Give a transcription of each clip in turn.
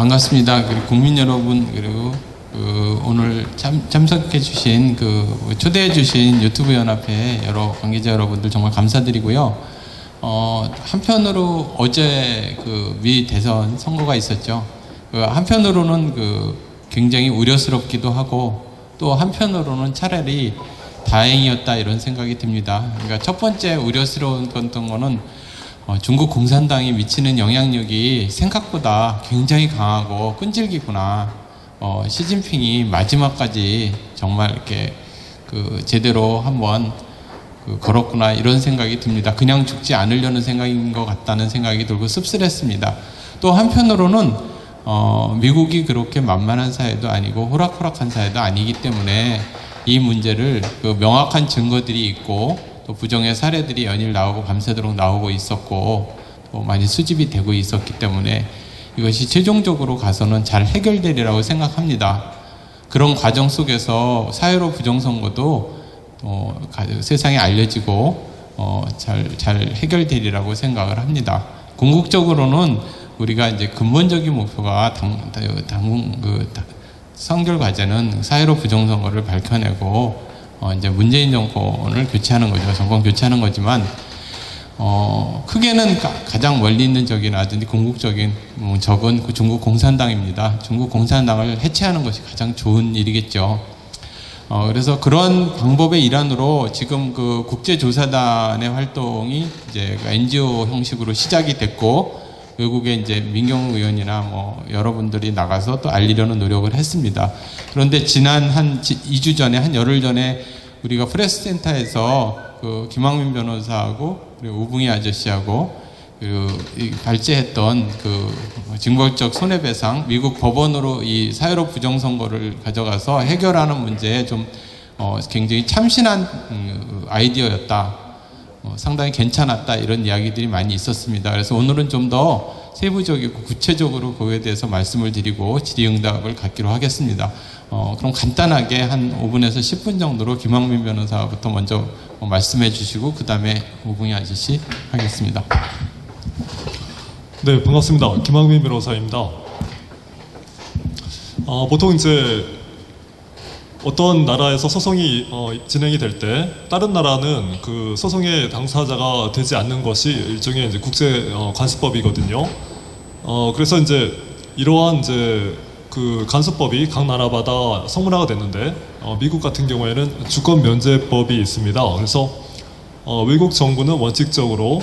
반갑습니다. 그리고 국민 여러분, 그리고 오늘 참석해 주신 초대해 주신 유튜브 연합회 여러 관계자 여러분들 정말 감사드리고요. 한편으로 어제 미 대선 선거가 있었죠. 한편으로는 굉장히 우려스럽기도 하고, 또 한편으로는 차라리 다행이었다 이런 생각이 듭니다. 그러니까 첫 번째 우려스러운 거는 중국 공산당이 미치는 영향력이 생각보다 굉장히 강하고 끈질기구나. 시진핑이 마지막까지 정말 이렇게 제대로 한번 걸었구나 이런 생각이 듭니다. 그냥 죽지 않으려는 생각인 것 같다는 생각이 들고 씁쓸했습니다. 또 한편으로는 미국이 그렇게 만만한 사회도 아니고 호락호락한 사회도 아니기 때문에 이 문제를 명확한 증거들이 있고 또 부정의 사례들이 연일 나오고 밤새도록 나오고 있었고 또 많이 수집이 되고 있었기 때문에 이것이 최종적으로 가서는 잘 해결되리라고 생각합니다. 그런 과정 속에서 사회로 부정선거도 세상에 알려지고 잘 해결되리라고 생각을 합니다. 궁극적으로는 우리가 이제 근본적인 목표가 선결 과제는 사회로 부정선거를 밝혀내고 이제 문재인 정권을 교체하는 거죠. 정권 교체하는 거지만 크게는 가장 멀리 있는 적이라든지 궁극적인 적은 중국 공산당입니다. 중국 공산당을 해체하는 것이 가장 좋은 일이겠죠. 그래서 그런 방법의 일환으로 지금 국제조사단의 활동이 이제 NGO 형식으로 시작이 됐고, 외국에 이제 민경 의원이나 여러분들이 나가서 또 알리려는 노력을 했습니다. 그런데 지난 한 2주 전에, 한 열흘 전에 우리가 프레스센터에서 김학민 변호사하고 그리고 우붕이 아저씨하고 발제했던 징벌적 손해배상, 미국 법원으로 이 사회로 부정선거를 가져가서 해결하는 문제에 좀 굉장히 참신한 아이디어였다. 상당히 괜찮았다 이런 이야기들이 많이 있었습니다. 그래서 오늘은 좀 더 세부적이고 구체적으로 그거에 대해서 말씀을 드리고 질의응답을 갖기로 하겠습니다. 그럼 간단하게 한 5분에서 10분 정도로 김학민 변호사부터 먼저 말씀해 주시고 그 다음에 우붕이 아저씨 하겠습니다. 네, 반갑습니다. 김학민 변호사입니다. 보통 이제 어떤 나라에서 소송이 진행이 될 때 다른 나라는 그 소송의 당사자가 되지 않는 것이 일종의 이제 국제 관습법이거든요. 그래서 이제 이러한 이제 그 간섭법이 각 나라마다 성문화가 됐는데 미국 같은 경우에는 주권 면제법이 있습니다. 그래서 외국 정부는 원칙적으로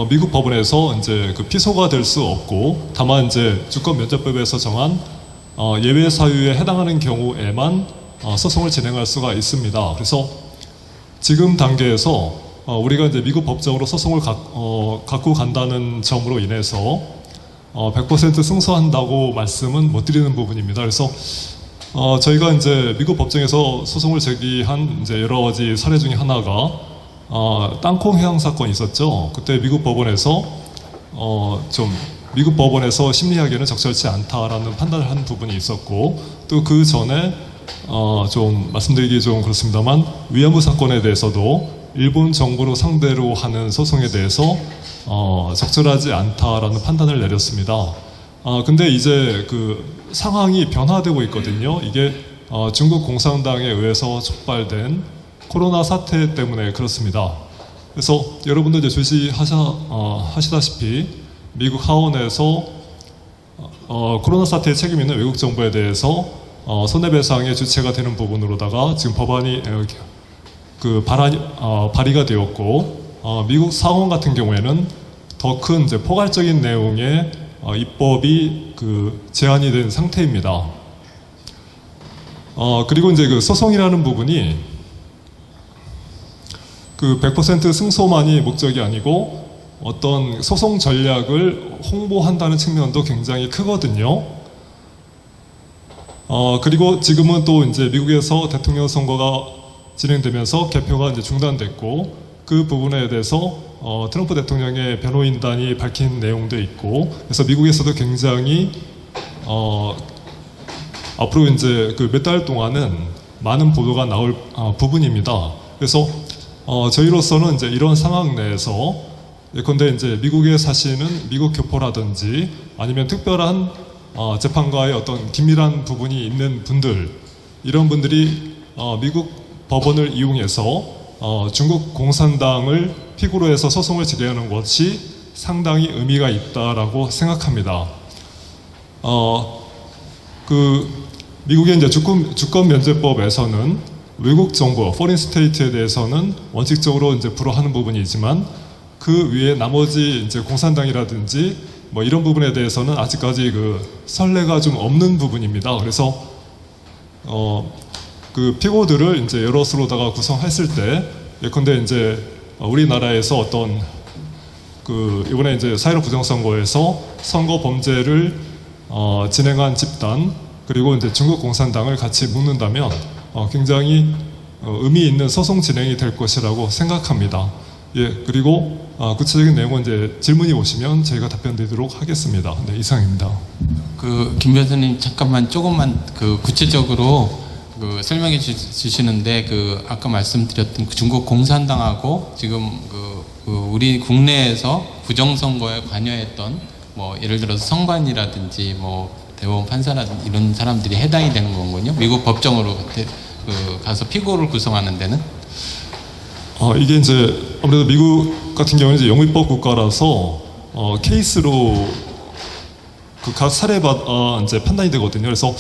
미국 법원에서 이제 피소가 될 수 없고, 다만 이제 주권 면제법에서 정한 예외 사유에 해당하는 경우에만 소송을 진행할 수가 있습니다. 그래서 지금 단계에서 우리가 이제 미국 법정으로 소송을 갖고 간다는 점으로 인해서 100% 승소한다고 말씀은 못 드리는 부분입니다. 그래서 저희가 이제 미국 법정에서 소송을 제기한 이제 여러 가지 사례 중에 하나가 땅콩 해양 사건이 있었죠. 그때 미국 법원에서 미국 법원에서 심리하기에는 적절치 않다라는 판단을 한 부분이 있었고, 또 그 전에 좀 말씀드리기 좀 그렇습니다만 위안부 사건에 대해서도 일본 정부를 상대로 하는 소송에 대해서 적절하지 않다라는 판단을 내렸습니다. 근데 이제 그 상황이 변화되고 있거든요. 이게 중국 공산당에 의해서 촉발된 코로나 사태 때문에 그렇습니다. 그래서 여러분들 이제 주시하시다시피 미국 하원에서 코로나 사태에 책임 있는 외국 정부에 대해서 손해배상의 주체가 되는 부분으로다가 지금 법안이 발의가 되었고, 미국 상원 같은 경우에는 더 큰 이제 포괄적인 내용의 입법이 제안이 된 상태입니다. 그리고 이제 소송이라는 부분이 100% 승소만이 목적이 아니고 어떤 소송 전략을 홍보한다는 측면도 굉장히 크거든요. 그리고 지금은 또 이제 미국에서 대통령 선거가 진행되면서 개표가 이제 중단됐고, 그 부분에 대해서 트럼프 대통령의 변호인단이 밝힌 내용도 있고, 그래서 미국에서도 굉장히 앞으로 이제 몇 달 동안은 많은 보도가 나올 부분입니다. 그래서 저희로서는 이제 이런 상황 내에서 예컨대 이제 미국에 사시는 미국 교포라든지 아니면 특별한 재판과의 어떤 긴밀한 부분이 있는 분들, 이런 분들이 미국 법원을 이용해서 중국 공산당을 피고로 해서 소송을 제기하는 것이 상당히 의미가 있다라고 생각합니다. 미국의 이제 주권 면제법에서는 외국 정부, foreign state에 대해서는 원칙적으로 이제 불허하는 부분이지만 그 위에 나머지 이제 공산당이라든지 뭐 이런 부분에 대해서는 아직까지 그 선례가 좀 없는 부분입니다. 그래서 그 피고들을 이제 여럿으로다가 구성했을 때 예컨대 이제 우리나라에서 어떤 그 이번에 이제 4.15 부정선거에서 선거 범죄를 진행한 집단, 그리고 이제 중국 공산당을 같이 묶는다면 굉장히 의미 있는 소송 진행이 될 것이라고 생각합니다. 예, 그리고 구체적인 내용은 이제 질문이 오시면 저희가 답변드리도록 하겠습니다. 네, 이상입니다. 김 변호사님 잠깐만 조금만 구체적으로 설명해 주시는데 아까 말씀드렸던 중국 공산당하고 지금 우리 국내에서 부정선거에 관여했던 뭐 예를 들어서 선관이라든지 뭐 대법원 판사라든지 이런 사람들이 해당이 되는 거군요. 미국 법정으로 가서 피고를 구성하는 데는? 이게 이제 아무래도 미국 같은 경우는 이제 영미법 국가라서 케이스로 각 사례마다 이제 판단이 되거든요. 그래서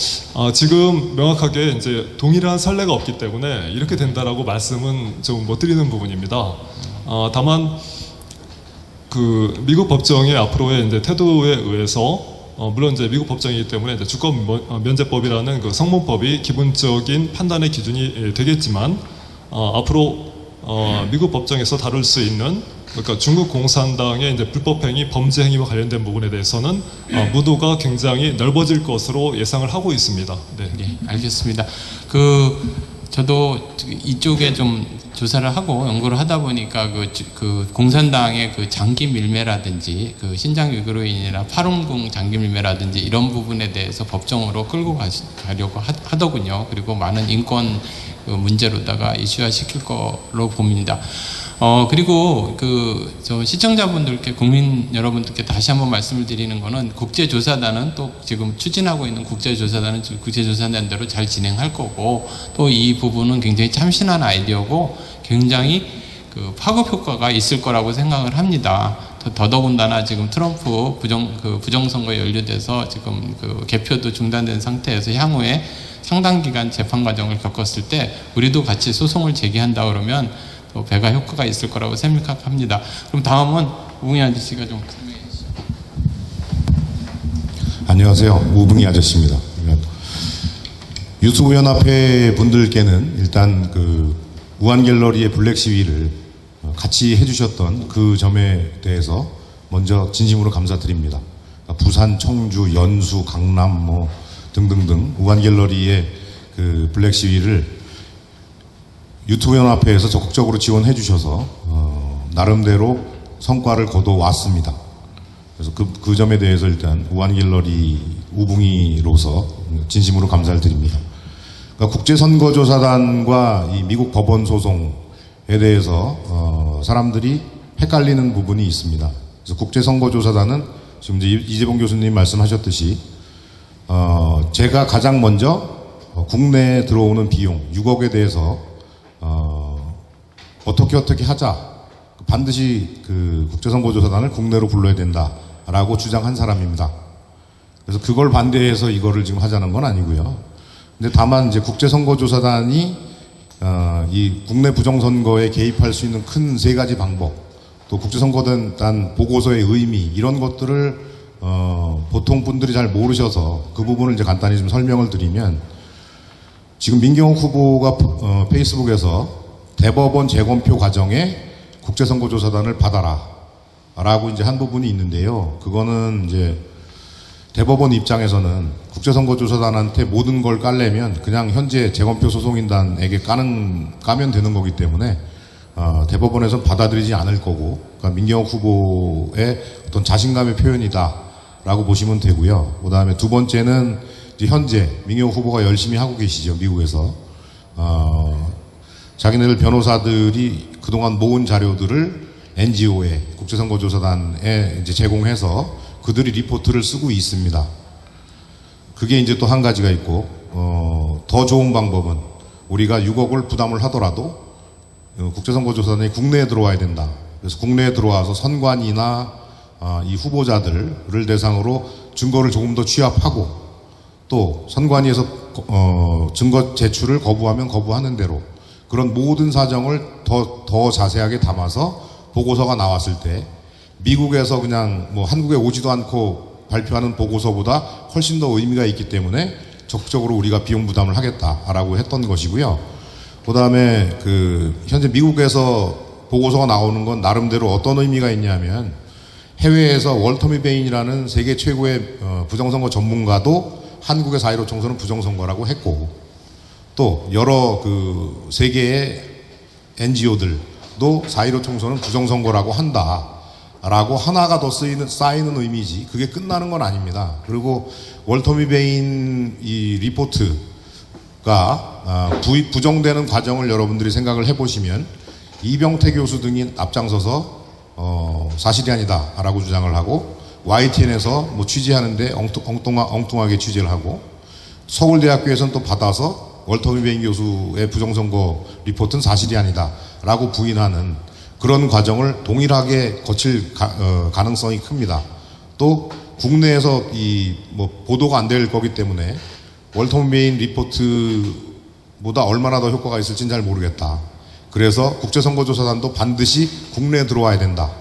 지금 명확하게 이제 동일한 선례가 없기 때문에 이렇게 된다라고 말씀은 좀 못 드리는 부분입니다. 다만 미국 법정의 앞으로의 이제 태도에 의해서 물론 이제 미국 법정이기 때문에 이제 주권 면제법이라는 그 성문법이 기본적인 판단의 기준이 되겠지만 앞으로 미국 법정에서 다룰 수 있는 그러니까 중국 공산당의 이제 불법행위, 범죄 행위와 관련된 부분에 대해서는 무도가 굉장히 넓어질 것으로 예상을 하고 있습니다. 네, 네, 알겠습니다. 저도 이쪽에 좀 조사를 하고 연구를 하다 보니까 공산당의 장기 밀매라든지 신장 위구르인이나 파룬궁 장기 밀매라든지 이런 부분에 대해서 법정으로 끌고 가려고 하더군요. 그리고 많은 인권 문제로다가 이슈화 시킬 거로 봅니다. 그리고 저 시청자분들께, 국민 여러분들께 다시 한번 말씀을 드리는 거는 국제조사단은 또 지금 추진하고 있는 국제조사단은 국제조사단대로 잘 진행할 거고, 또 이 부분은 굉장히 참신한 아이디어고 굉장히 파급 효과가 있을 거라고 생각을 합니다. 더더군다나 지금 트럼프 부정선거에 연루돼서 지금 개표도 중단된 상태에서 향후에 상당 기간 재판 과정을 겪었을 때 우리도 같이 소송을 제기한다 그러면 또 배가 효과가 있을 거라고 생각합니다. 그럼 다음은 우붕이 아저씨가 좀 설명해 주시죠. 안녕하세요. 우붕이 아저씨입니다. 유튜브 연합회 분들께는 일단 우한갤러리의 블랙 시위를 같이 해주셨던 그 점에 대해서 먼저 진심으로 감사드립니다. 부산, 청주, 연수, 강남 뭐 등등등 우한갤러리의 블랙 시위를 유튜브 연합회에서 적극적으로 지원해 주셔서 나름대로 성과를 거둬왔습니다. 그래서 그 점에 대해서 일단 우한갤러리 우붕이로서 진심으로 감사를 드립니다. 그러니까 국제선거조사단과 이 미국 법원 소송에 대해서 사람들이 헷갈리는 부분이 있습니다. 그래서 국제선거조사단은 지금 이제 이재봉 교수님 말씀하셨듯이 제가 가장 먼저 국내에 들어오는 비용 6억에 대해서 어떻게 하자, 반드시 국제선거조사단을 국내로 불러야 된다라고 주장한 사람입니다. 그래서 그걸 반대해서 이거를 지금 하자는 건 아니고요. 근데 다만 이제 국제선거조사단이 이 국내 부정선거에 개입할 수 있는 큰 세 가지 방법, 또 국제선거단 보고서의 의미, 이런 것들을 보통 분들이 잘 모르셔서 그 부분을 이제 간단히 좀 설명을 드리면, 지금 민경욱 후보가 페이스북에서 대법원 재검표 과정에 국제선거조사단을 받아라 라고 이제 한 부분이 있는데요. 그거는 이제 대법원 입장에서는 국제선거조사단한테 모든 걸 깔려면 그냥 현재 재검표 소송인단에게 까면 되는 거기 때문에 대법원에서는 받아들이지 않을 거고, 그러니까 민경욱 후보의 어떤 자신감의 표현이다 라고 보시면 되고요. 그 다음에 두 번째는 이제 현재 민경욱 후보가 열심히 하고 계시죠. 미국에서 자기네들 변호사들이 그동안 모은 자료들을 NGO에 국제선거조사단에 이제 제공해서 그들이 리포트를 쓰고 있습니다. 그게 이제 또 한 가지가 있고 더 좋은 방법은 우리가 6억을 부담을 하더라도 국제선거조사단이 국내에 들어와야 된다. 그래서 국내에 들어와서 선관위나 이 후보자들을 대상으로 증거를 조금 더 취합하고 또 선관위에서 증거 제출을 거부하면 거부하는 대로 그런 모든 사정을 더 자세하게 담아서 보고서가 나왔을 때 미국에서 그냥 뭐 한국에 오지도 않고 발표하는 보고서보다 훨씬 더 의미가 있기 때문에 적극적으로 우리가 비용 부담을 하겠다라고 했던 것이고요. 그다음에 현재 미국에서 보고서가 나오는 건 나름대로 어떤 의미가 있냐면 해외에서 월터 미베인이라는 세계 최고의 부정선거 전문가도 한국의 4.15 총선은 부정선거라고 했고 또 여러 세계의 NGO들도 4.15 총선은 부정선거라고 한다라고 하나가 더 쌓이는 의미지 그게 끝나는 건 아닙니다. 그리고 월터 미베인 이 리포트가 부정되는 과정을 여러분들이 생각을 해보시면 이병태 교수 등이 앞장서서 사실이 아니다라고 주장을 하고 YTN에서 뭐 취재하는데 엉뚱하게 취재를 하고 서울대학교에서는 또 받아서 월터 미베인 교수의 부정선거 리포트는 사실이 아니다라고 부인하는 그런 과정을 동일하게 거칠 가능성이 큽니다. 또 국내에서 보도가 안 될 거기 때문에 월터 미베인 리포트보다 얼마나 더 효과가 있을지는 잘 모르겠다. 그래서 국제선거조사단도 반드시 국내에 들어와야 된다.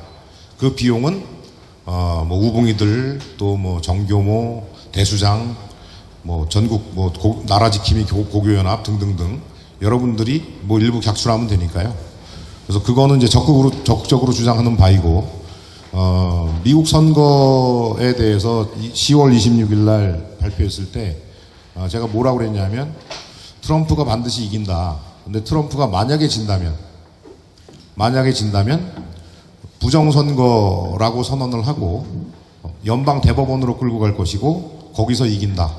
그 비용은 우봉이들 또 정교모 대수장 전국 나라 지킴이 고교연합 등등등 여러분들이 일부 객출하면 되니까요. 그래서 그거는 이제 적극적으로 주장하는 바이고 미국 선거에 대해서 10월 26일 날 발표했을 때 제가 뭐라고 그랬냐면 트럼프가 반드시 이긴다. 근데 트럼프가 만약에 진다면 부정선거라고 선언을 하고 연방 대법원으로 끌고 갈 것이고 거기서 이긴다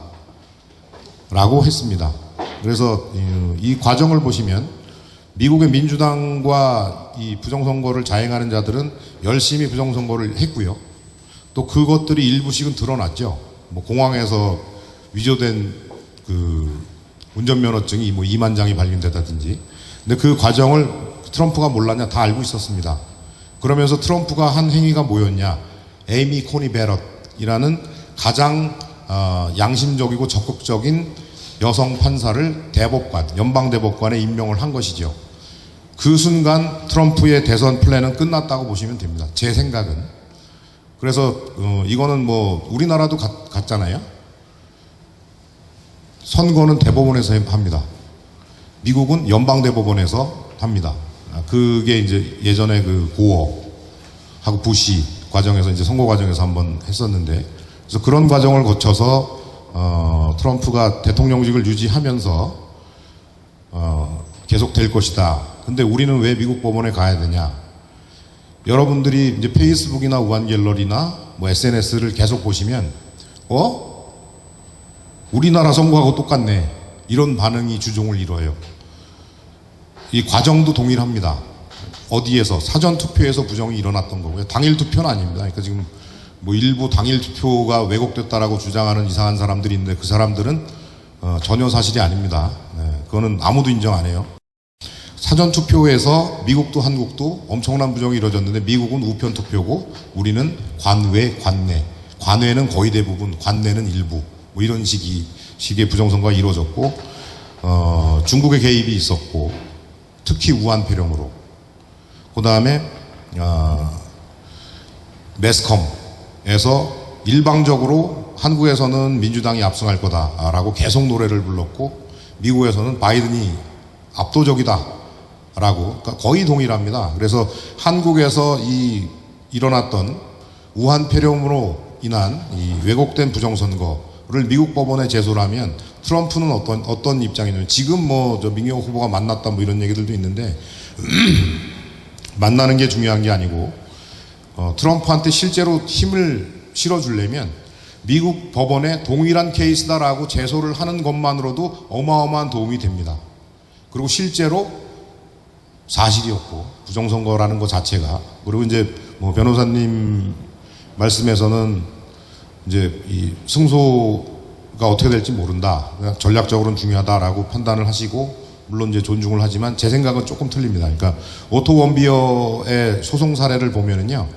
라고 했습니다. 그래서 이 과정을 보시면 미국의 민주당과 이 부정선거를 자행하는 자들은 열심히 부정선거를 했고요. 또 그것들이 일부씩은 드러났죠. 공항에서 위조된 운전면허증이 2만 장이 발견됐다든지. 근데 그 과정을 트럼프가 몰랐냐? 다 알고 있었습니다. 그러면서 트럼프가 한 행위가 뭐였냐? 에이미 코니 베럿이라는 가장 양심적이고 적극적인 여성 판사를 연방대법관에 임명을 한 것이죠. 그 순간 트럼프의 대선 플랜은 끝났다고 보시면 됩니다. 제 생각은. 그래서 이거는 우리나라도 같잖아요. 선거는 대법원에서 합니다. 미국은 연방대법원에서 합니다. 그게 이제 예전에 고어하고 부시 과정에서 이제 선거 과정에서 한번 했었는데, 그래서 그런 과정을 거쳐서 트럼프가 대통령직을 유지하면서 계속 될 것이다. 근데 우리는 왜 미국 법원에 가야 되냐? 여러분들이 이제 페이스북이나 우한갤러리나 SNS를 계속 보시면 우리나라 선거하고 똑같네. 이런 반응이 주종을 이뤄요. 이 과정도 동일합니다. 어디에서? 사전투표에서 부정이 일어났던 거고요. 당일 투표는 아닙니다. 그러니까 지금 일부 당일 투표가 왜곡됐다라고 주장하는 이상한 사람들이 있는데 그 사람들은 전혀 사실이 아닙니다. 그거는 아무도 인정 안 해요. 사전투표에서 미국도 한국도 엄청난 부정이 이루어졌는데 미국은 우편 투표고 우리는 관외, 관내. 관외는 거의 대부분, 관내는 일부. 이런 식의 부정선거가 이루어졌고 중국의 개입이 있었고 특히 우한 폐렴으로 그 다음에 매스컴에서 일방적으로 한국에서는 민주당이 압승할 거다라고 계속 노래를 불렀고 미국에서는 바이든이 압도적이다라고 그러니까 거의 동일합니다. 그래서 한국에서 일어났던 우한 폐렴으로 인한 이 왜곡된 부정선거를 미국 법원에 제소를 하면 트럼프는 어떤 입장이냐면 지금 민경호 후보가 만났다 이런 얘기들도 있는데 만나는 게 중요한 게 아니고 트럼프한테 실제로 힘을 실어주려면 미국 법원에 동일한 케이스다라고 제소를 하는 것만으로도 어마어마한 도움이 됩니다. 그리고 실제로 사실이었고 부정선거라는 것 자체가, 그리고 이제 뭐 변호사님 말씀에서는 이제 이 승소가 어떻게 될지 모른다, 그냥 전략적으로는 중요하다라고 판단을 하시고, 물론 이제 존중을 하지만 제 생각은 조금 틀립니다. 그러니까 오토 원비어의 소송 사례를 보면은요,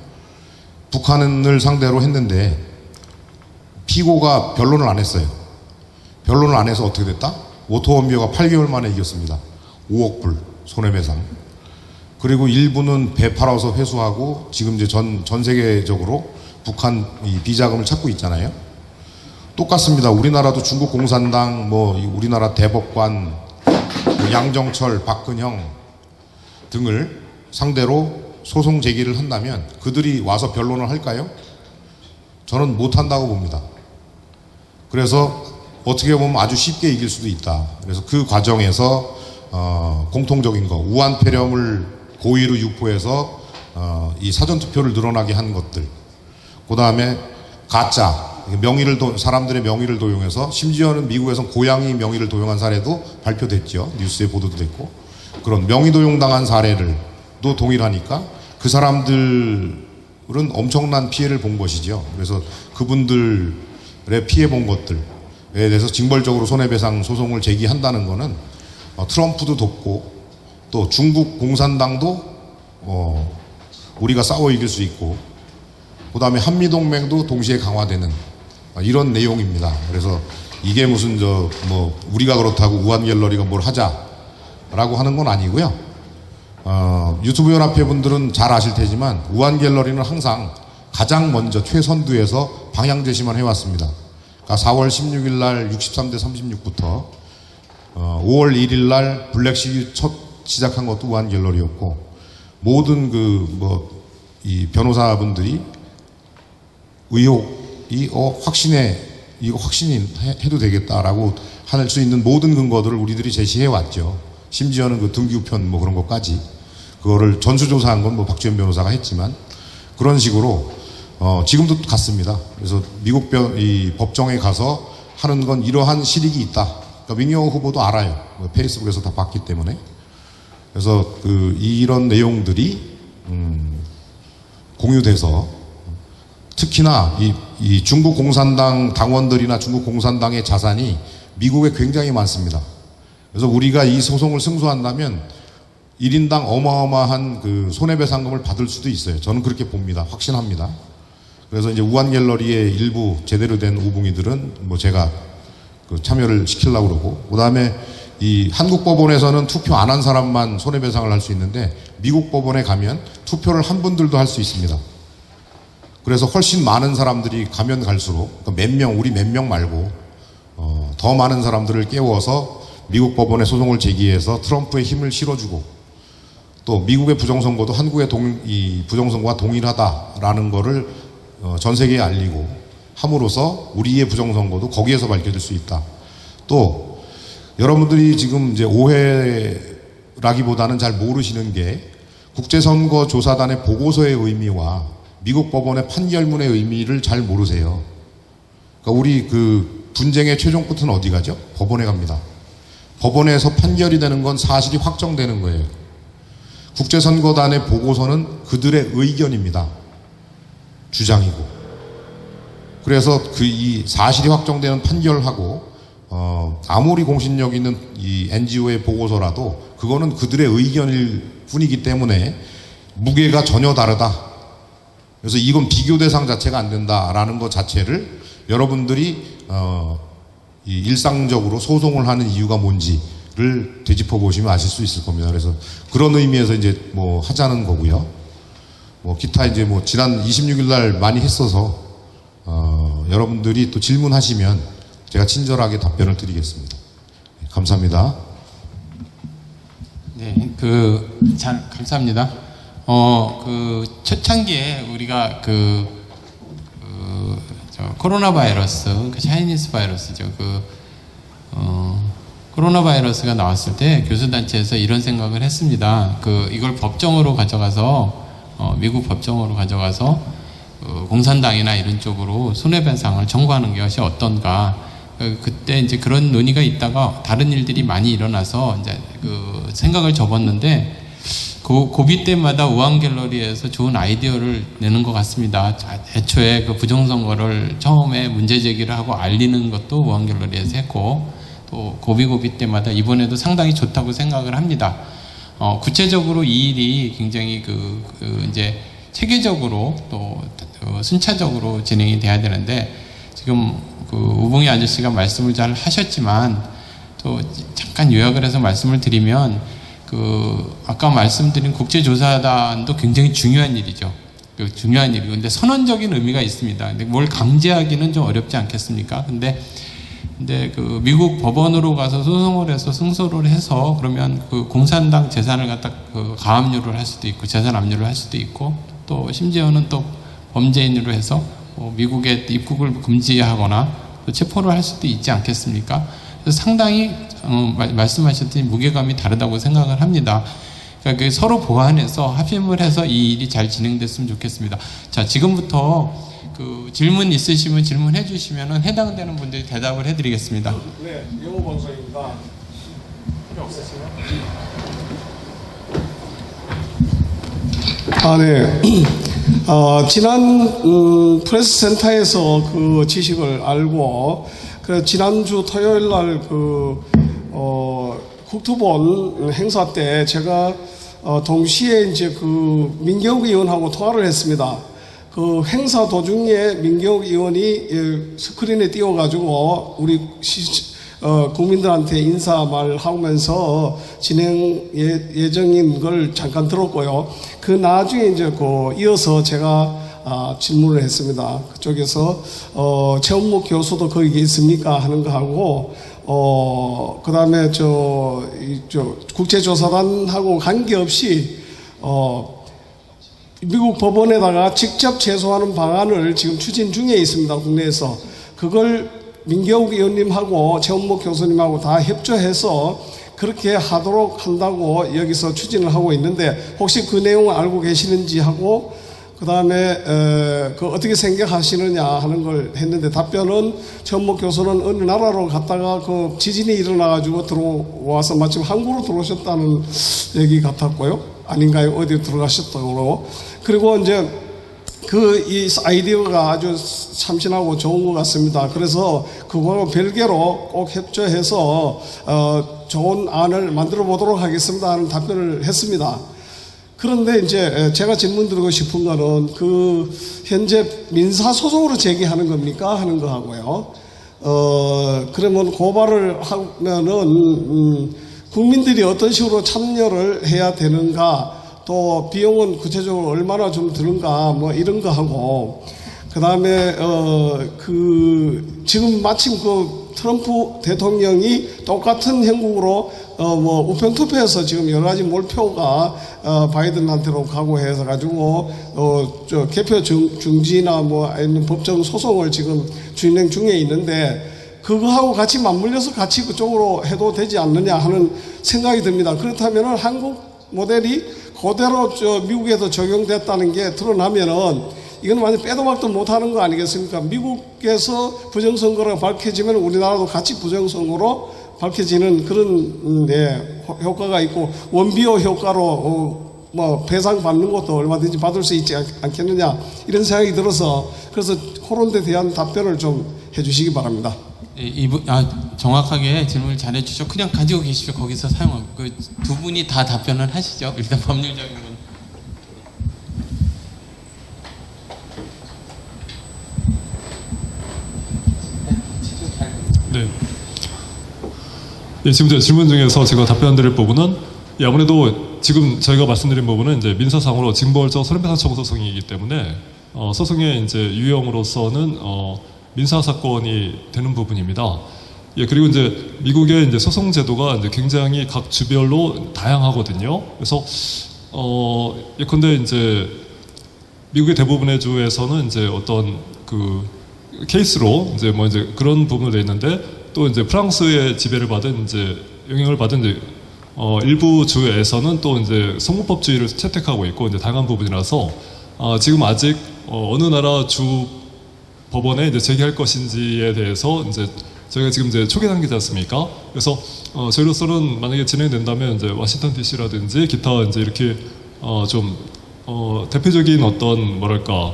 북한을 상대로 했는데 피고가 변론을 안 했어요. 변론을 안 해서 어떻게 됐다? 오토 원비어가 8개월 만에 이겼습니다. 5억 불 손해배상. 그리고 일부는 배 팔아서 회수하고 지금 이제 전 세계적으로 북한 이 비자금을 찾고 있잖아요. 똑같습니다. 우리나라도 중국 공산당, 뭐 우리나라 대법관, 양정철, 박근형 등을 상대로 소송 제기를 한다면 그들이 와서 변론을 할까요? 저는 못한다고 봅니다. 그래서 어떻게 보면 아주 쉽게 이길 수도 있다. 그래서 그 과정에서 공통적인 거, 우한폐렴을 고의로 유포해서 이 사전투표를 늘어나게 한 것들, 그 다음에 가짜 사람들의 명의를 도용해서, 심지어는 미국에서 고양이 명의를 도용한 사례도 발표됐죠. 뉴스에 보도도 됐고, 그런 명의 도용당한 사례를도 동일하니까 그 사람들은 엄청난 피해를 본 것이죠. 그래서 그분들의 피해 본 것들에 대해서 징벌적으로 손해배상 소송을 제기한다는 것은 트럼프도 돕고 또 중국 공산당도 우리가 싸워 이길 수 있고, 그 다음에 한미동맹도 동시에 강화되는 이런 내용입니다. 그래서 이게 무슨 우리가 그렇다고 우한갤러리가 뭘 하자라고 하는 건 아니고요. 유튜브 연합회 분들은 잘 아실 테지만 우한갤러리는 항상 가장 먼저 최선두에서 방향 제시만 해왔습니다. 그러니까 4월 16일 날 63대 36부터 5월 1일 날 블랙 시위 첫 시작한 것도 우한갤러리였고, 모든 이 변호사분들이 의혹이 이거 확신해도 되겠다라고 할 수 있는 모든 근거들을 우리들이 제시해 왔죠. 심지어는 그 등기우편 그런 것까지, 그거를 전수조사한 건 박지원 변호사가 했지만, 그런 식으로 지금도 같습니다. 그래서 미국 이 법정에 가서 하는 건 이러한 실익이 있다. 그러니까 민경호 후보도 알아요. 페이스북에서 다 봤기 때문에. 그래서 이런 내용들이 공유돼서, 특히나 이 중국 공산당 당원들이나 중국 공산당의 자산이 미국에 굉장히 많습니다. 그래서 우리가 이 소송을 승소한다면 1인당 어마어마한 손해배상금을 받을 수도 있어요. 저는 그렇게 봅니다. 확신합니다. 그래서 이제 우한갤러리의 일부 제대로 된 우붕이들은 제가 참여를 시키려고 그러고, 그 다음에 이 한국 법원에서는 투표 안 한 사람만 손해배상을 할 수 있는데, 미국 법원에 가면 투표를 한 분들도 할 수 있습니다. 그래서 훨씬 많은 사람들이 가면 갈수록 우리 몇 명 말고 더 많은 사람들을 깨워서 미국 법원에 소송을 제기해서 트럼프의 힘을 실어주고, 또 미국의 부정선거도 한국의 이 부정선거와 동일하다라는 거를 전 세계에 알리고 함으로써 우리의 부정선거도 거기에서 밝혀질 수 있다. 또 여러분들이 지금 이제 오해라기보다는 잘 모르시는 게, 국제선거조사단의 보고서의 의미와 미국 법원의 판결문의 의미를 잘 모르세요. 그러니까 우리 분쟁의 최종 끝은 어디 가죠? 법원에 갑니다. 법원에서 판결이 되는 건 사실이 확정되는 거예요. 국제선거단의 보고서는 그들의 의견입니다. 주장이고. 그래서 이 사실이 확정되는 판결하고 아무리 공신력 있는 이 NGO의 보고서라도 그거는 그들의 의견일 뿐이기 때문에 무게가 전혀 다르다. 그래서 이건 비교 대상 자체가 안 된다라는 것 자체를 여러분들이 일상적으로 소송을 하는 이유가 뭔지를 되짚어 보시면 아실 수 있을 겁니다. 그래서 그런 의미에서 이제 하자는 거고요. 기타 이제 지난 26일 날 많이 했어서 여러분들이 또 질문하시면 제가 친절하게 답변을 드리겠습니다. 감사합니다. 네, 감사합니다. 초창기에 우리가 코로나 바이러스, 차이니스 바이러스죠. 코로나 바이러스가 나왔을 때 교수단체에서 이런 생각을 했습니다. 이걸 법정으로 가져가서, 미국 법정으로 가져가서, 공산당이나 이런 쪽으로 손해배상을 청구하는 것이 어떤가. 그때 이제 그런 논의가 있다가 다른 일들이 많이 일어나서 이제 생각을 접었는데, 고비 때마다 우한갤러리에서 좋은 아이디어를 내는 것 같습니다. 애초에 그 부정선거를 처음에 문제 제기를 하고 알리는 것도 우한갤러리에서 했고, 또 고비 때마다 이번에도 상당히 좋다고 생각을 합니다. 구체적으로 이 일이 굉장히 이제 체계적으로 또 순차적으로 진행이 돼야 되는데, 지금 우봉희 아저씨가 말씀을 잘 하셨지만 또 잠깐 요약을 해서 말씀을 드리면, 아까 말씀드린 국제조사단도 굉장히 중요한 일이죠. 중요한 일이고, 근데 선언적인 의미가 있습니다. 근데 뭘 강제하기는 좀 어렵지 않겠습니까? 근데 미국 법원으로 가서 소송을 해서 승소를 해서, 그러면 공산당 재산을 갖다 가압류를 할 수도 있고, 재산 압류를 할 수도 있고, 또 심지어는 또 범죄인으로 해서 미국에 입국을 금지하거나 또 체포를 할 수도 있지 않겠습니까? 그래서 상당히 말씀하셨듯이 무게감이 다르다고 생각을 합니다. 그러니까 서로 보완해서 합심을 해서 이 일이 잘 진행됐으면 좋겠습니다. 자, 지금부터 질문 있으시면 질문해 주시면 해당되는 분들이 대답을 해드리겠습니다. 네, 영호 방송입니다. 필요 없으세요? 네. 지난 프레스센터에서 그 지식을 알고, 그래서 지난주 토요일 날 국토본 행사 때 제가 동시에 이제 민경욱 의원하고 통화를 했습니다. 그 행사 도중에 민경욱 의원이 스크린에 띄워가지고 우리 국민들한테 인사말 하면서 진행 예정인 걸 잠깐 들었고요. 그 나중에 이제 이어서 제가 질문을 했습니다. 그쪽에서 최원목 교수도 거기 있습니까 하는 거 하고, 그 다음에 국제조사단하고 관계없이 미국 법원에다가 직접 제소하는 방안을 지금 추진 중에 있습니다. 국내에서. 그걸 민경욱 의원님하고 최원목 교수님하고 다 협조해서 그렇게 하도록 한다고 여기서 추진을 하고 있는데, 혹시 그 내용을 알고 계시는지 하고, 그 다음에 어떻게 생각하시느냐 하는 걸 했는데, 답변은 최원목 교수는 어느 나라로 갔다가 지진이 일어나가지고 들어와서 마침 한국으로 들어오셨다는 얘기 같았고요. 아닌가요? 어디 들어가셨다고. 그리고 이제 이 아이디어가 아주 참신하고 좋은 것 같습니다. 그래서 그거하고 별개로 꼭 협조해서 좋은 안을 만들어 보도록 하겠습니다 하는 답변을 했습니다. 그런데 이제 제가 질문 드리고 싶은 거는 현재 민사소송으로 제기하는 겁니까? 하는 거 하고요. 그러면 고발을 하면은 국민들이 어떤 식으로 참여를 해야 되는가, 또 비용은 구체적으로 얼마나 좀 드는가, 뭐 이런 거 하고, 그 다음에 지금 마침 트럼프 대통령이 똑같은 형국으로 우편 투표에서 지금 여러 가지 몰표가 바이든한테로 가고 해서 가지고 개표 중지나 아니면 법정 소송을 지금 진행 중에 있는데, 그거하고 같이 맞물려서 같이 그쪽으로 해도 되지 않느냐 하는 생각이 듭니다. 그렇다면은 한국 모델이 그대로 미국에도 적용됐다는 게 드러나면은 이건 완전 빼도 박도 못하는 거 아니겠습니까? 미국에서 부정선거가 밝혀지면 우리나라도 같이 부정선거로 밝혀지는 그런 효과가 있고, 원비호 효과로 배상 받는 것도 얼마든지 받을 수 있지 않겠느냐, 이런 생각이 들어서, 그래서 호론에 대한 답변을 좀 해주시기 바랍니다. 정확하게 질문을 잘 해주셔. 그냥 가지고 계십시오. 거기서 사용하고. 두 분이 다 답변을 하시죠. 일단 법률적인 건. 네. 지금 질문 중에서 제가 답변드릴 부분은, 아무래도 지금 저희가 말씀드린 부분은 이제 민사상으로 징벌적 손해배상 청구 소송이기 때문에 소송의 이제 유형으로서는 민사 사건이 되는 부분입니다. 그리고 이제 미국의 이제 소송 제도가 이제 굉장히 각 주별로 다양하거든요. 그래서 예컨대 이제 미국의 대부분의 주에서는 이제 어떤 케이스로 이제 이제 그런 부분으로 돼 있는데, 또 이제 프랑스의 지배를 받은 이제 영향을 받은 이제 일부 주에서는 또 이제 성문법주의를 채택하고 있고, 이제 다양한 부분이라서 지금 아직 어느 나라 주 법원에 이제 제기할 것인지에 대해서 이제 저희가 지금 이제 초기 단계지 않습니까? 그래서 저희로서는 만약에 진행된다면 이제 워싱턴 DC라든지 기타 이제 이렇게 대표적인 어떤 뭐랄까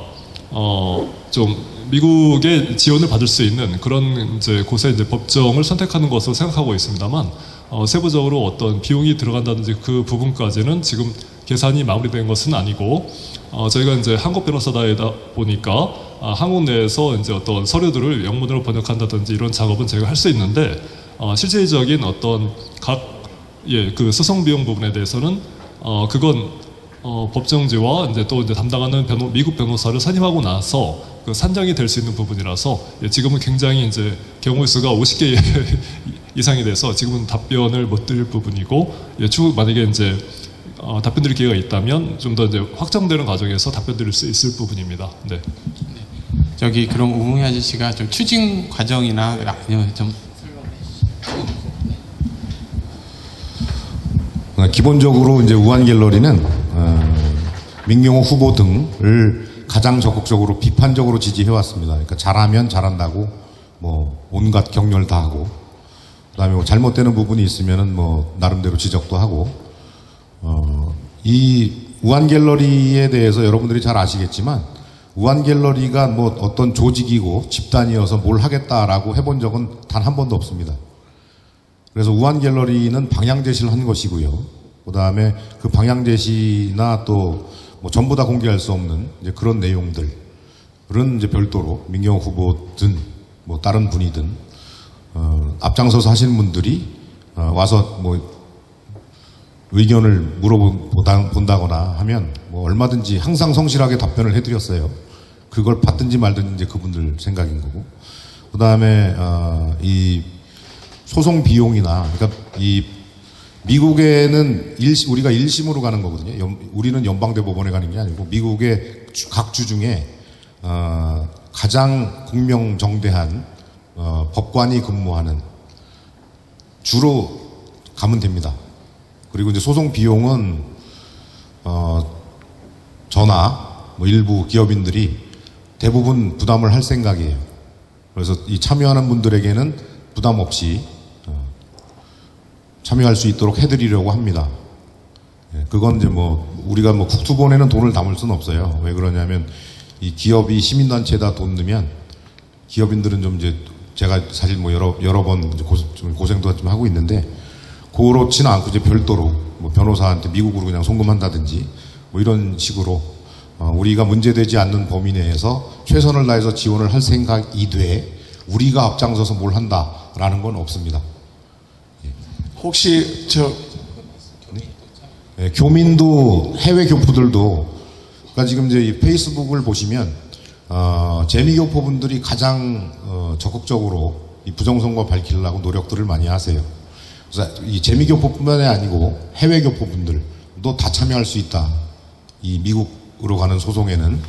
좀 미국의 지원을 받을 수 있는 그런 이제 곳에 이제 법정을 선택하는 것으로 생각하고 있습니다만 세부적으로 어떤 비용이 들어간다든지 그 부분까지는 지금 계산이 마무리된 것은 아니고 저희가 이제 한국 변호사다이다 보니까 한국 내에서 이제 어떤 서류들을 영문으로 번역한다든지 이런 작업은 저희가 할 수 있는데 실질적인 어떤 그 소송 비용 부분에 대해서는 그건 법정지와 이제 또 이제 담당하는 미국 변호사를 선임하고 나서 그 산정이 될 수 있는 부분이라서 지금은 굉장히 이제 경우 수가 50개 이상이 돼서 지금은 답변을 못 드릴 부분이고 추후 만약에 이제 답변 드릴 기회가 있다면 좀 더 이제 확정되는 과정에서 답변 드릴 수 있을 부분입니다. 네. 저기 그럼 우웅희 아저씨가 좀 추진 과정이나 좀 기본적으로 이제 우한갤러리는 민경호 후보 등을 가장 적극적으로 비판적으로 지지해 왔습니다. 그러니까 잘하면 잘한다고 뭐 온갖 격려를 다 하고, 그다음에 뭐 잘못되는 부분이 있으면은 뭐 나름대로 지적도 하고, 이 우한갤러리에 대해서 여러분들이 잘 아시겠지만 우한갤러리가 뭐 어떤 조직이고 집단이어서 뭘 하겠다라고 해본 적은 단 한 번도 없습니다. 그래서 우한갤러리는 방향 제시를 한 것이고요. 그 다음에 그 방향 제시나 또 뭐 전부 다 공개할 수 없는 이제 그런 내용들은 이제 별도로 민경호 후보든 뭐 다른 분이든 앞장서서 하시는 분들이 와서 뭐 의견을 물어본다거나 하면 뭐 얼마든지 항상 성실하게 답변을 해드렸어요. 그걸 받든지 말든지 이제 그분들 생각인 거고. 그 다음에 이 소송 비용이나, 그러니까 이 미국에는 우리가 1심으로 가는 거거든요. 우리는 연방대법원에 가는 게 아니고 미국의 각 주 중에 가장 공명정대한 법관이 근무하는 주로 가면 됩니다. 그리고 이제 소송 비용은 저나 뭐 일부 기업인들이 대부분 부담을 할 생각이에요. 그래서 이 참여하는 분들에게는 부담 없이 참여할 수 있도록 해드리려고 합니다. 그건 이제 뭐 우리가 뭐 국토본에는 돈을 담을 수는 없어요. 왜 그러냐면 이 기업이 시민단체에다 돈 넣으면 기업인들은 좀 이제 제가 사실 뭐 여러 번 이제 좀 고생도 좀 하고 있는데 그렇지는 않고 이제 별도로 뭐 변호사한테 미국으로 그냥 송금한다든지 뭐 이런 식으로 우리가 문제되지 않는 범위 내에서 최선을 다해서 지원을 할 생각이돼 우리가 앞장서서 뭘 한다라는 건 없습니다. 혹시 교민도 해외 교포들도 그러니까 지금 이제 이 페이스북을 보시면 재미교포분들이 가장 적극적으로 이 부정선거 밝히려고 노력들을 많이 하세요. 그래서 이 재미교포뿐만이 아니고 해외 교포분들도 다 참여할 수 있다. 이 미국으로 가는 소송에는.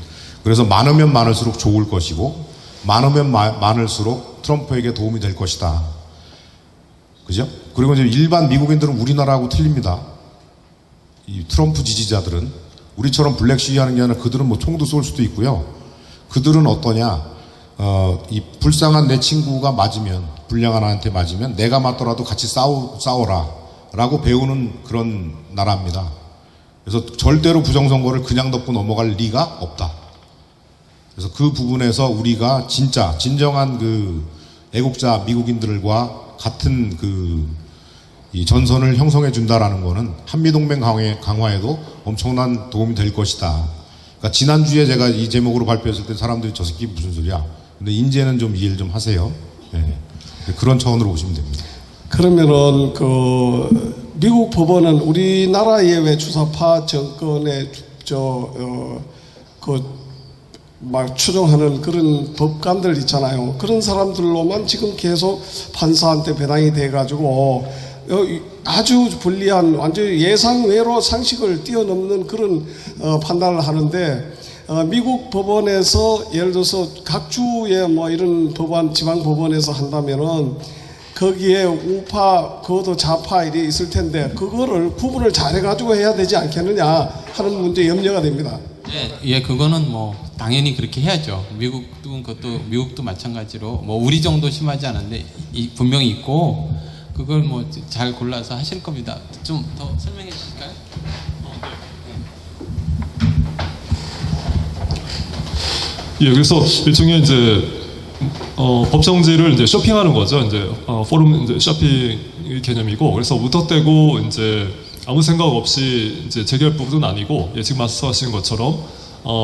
그래서 많으면 많을수록 좋을 것이고 많으면 많을수록 트럼프에게 도움이 될 것이다. 그죠? 그리고 이제 일반 미국인들은 우리나라하고 틀립니다. 이 트럼프 지지자들은 우리처럼 블랙 시위하는 게 아니라 그들은 뭐 총도 쏠 수도 있고요. 그들은 어떠냐? 이 불쌍한 내 친구가 맞으면, 불량한 아한테 맞으면 내가 맞더라도 같이 싸워라 라고 배우는 그런 나라입니다. 그래서 절대로 부정선거를 그냥 덮고 넘어갈 리가 없다. 그래서 그 부분에서 우리가 진정한 그 애국자 미국인들과 같은 이 전선을 형성해 준다라는 거는 한미동맹 강화에도 엄청난 도움이 될 것이다. 그러니까 지난주에 제가 이 제목으로 발표했을 때 사람들이 저 새끼 무슨 소리야. 근데 이제는 좀 이해를 좀 하세요. 네. 그런 차원으로 보시면 됩니다. 그러면은 미국 법원은 우리나라 예외 주사파 정권의 막 추종하는 그런 법관들 있잖아요. 그런 사람들로만 지금 계속 판사한테 배당이 돼가지고 아주 불리한 완전 예상외로 상식을 뛰어넘는 그런 판단을 하는데 미국 법원에서 예를 들어서 각 주에 뭐 이런 법원 지방 법원에서 한다면은 거기에 우파 그것도 좌파 일이 있을 텐데 그거를 구분을 잘해가지고 해야 되지 않겠느냐 하는 문제 염려가 됩니다. 예, 그거는 뭐 당연히 그렇게 해야죠. 미국도 마찬가지로 뭐 우리 정도 심하지 않은데 분명히 있고 그걸 뭐 잘 골라서 하실 겁니다. 좀 더 설명해 주실까요? 예, 그래서 일종의 이제 법정지를 이제 쇼핑하는 거죠. 이제 포럼 이제 쇼핑 개념이고, 그래서 무턱대고 이제 아무 생각 없이 이제 제기할 부분은 아니고, 예, 지금 말씀하신 것처럼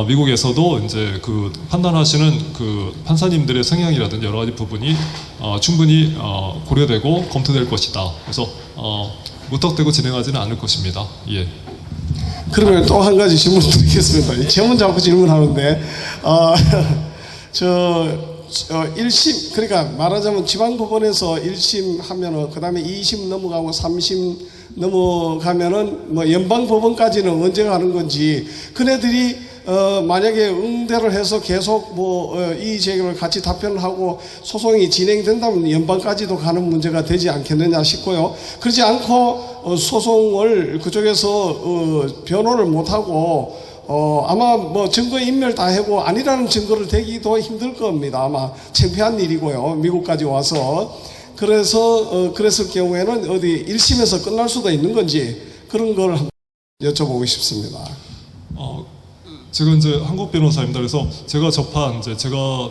미국에서도 이제 그 판단하시는 그 판사님들의 성향이라든지 여러 가지 부분이 충분히 고려되고 검토될 것이다. 그래서 무턱대고 진행하지는 않을 것입니다. 예. 그러면 또 한 가지 질문 드리겠습니다. 제문 자꾸 질문하는데, 1심, 그러니까 말하자면 지방법원에서 1심 하면은, 그 다음에 2심 넘어가고 3심 넘어가면은, 뭐 연방법원까지는 언제 가는 건지, 그네들이 만약에 응대를 해서 계속 이의 제기를 같이 답변을 하고 소송이 진행된다면 연방까지도 가는 문제가 되지 않겠느냐 싶고요. 그렇지 않고 소송을 그쪽에서 변호를 못하고 아마 뭐 증거 인멸 다 하고 아니라는 증거를 대기도 힘들 겁니다. 아마 창피한 일이고요. 미국까지 와서. 그래서 그랬을 경우에는 어디 1심에서 끝날 수도 있는 건지 그런 걸 한번 여쭤보고 싶습니다. 제가 이제 한국 변호사입니다. 그래서 제가 접한 제가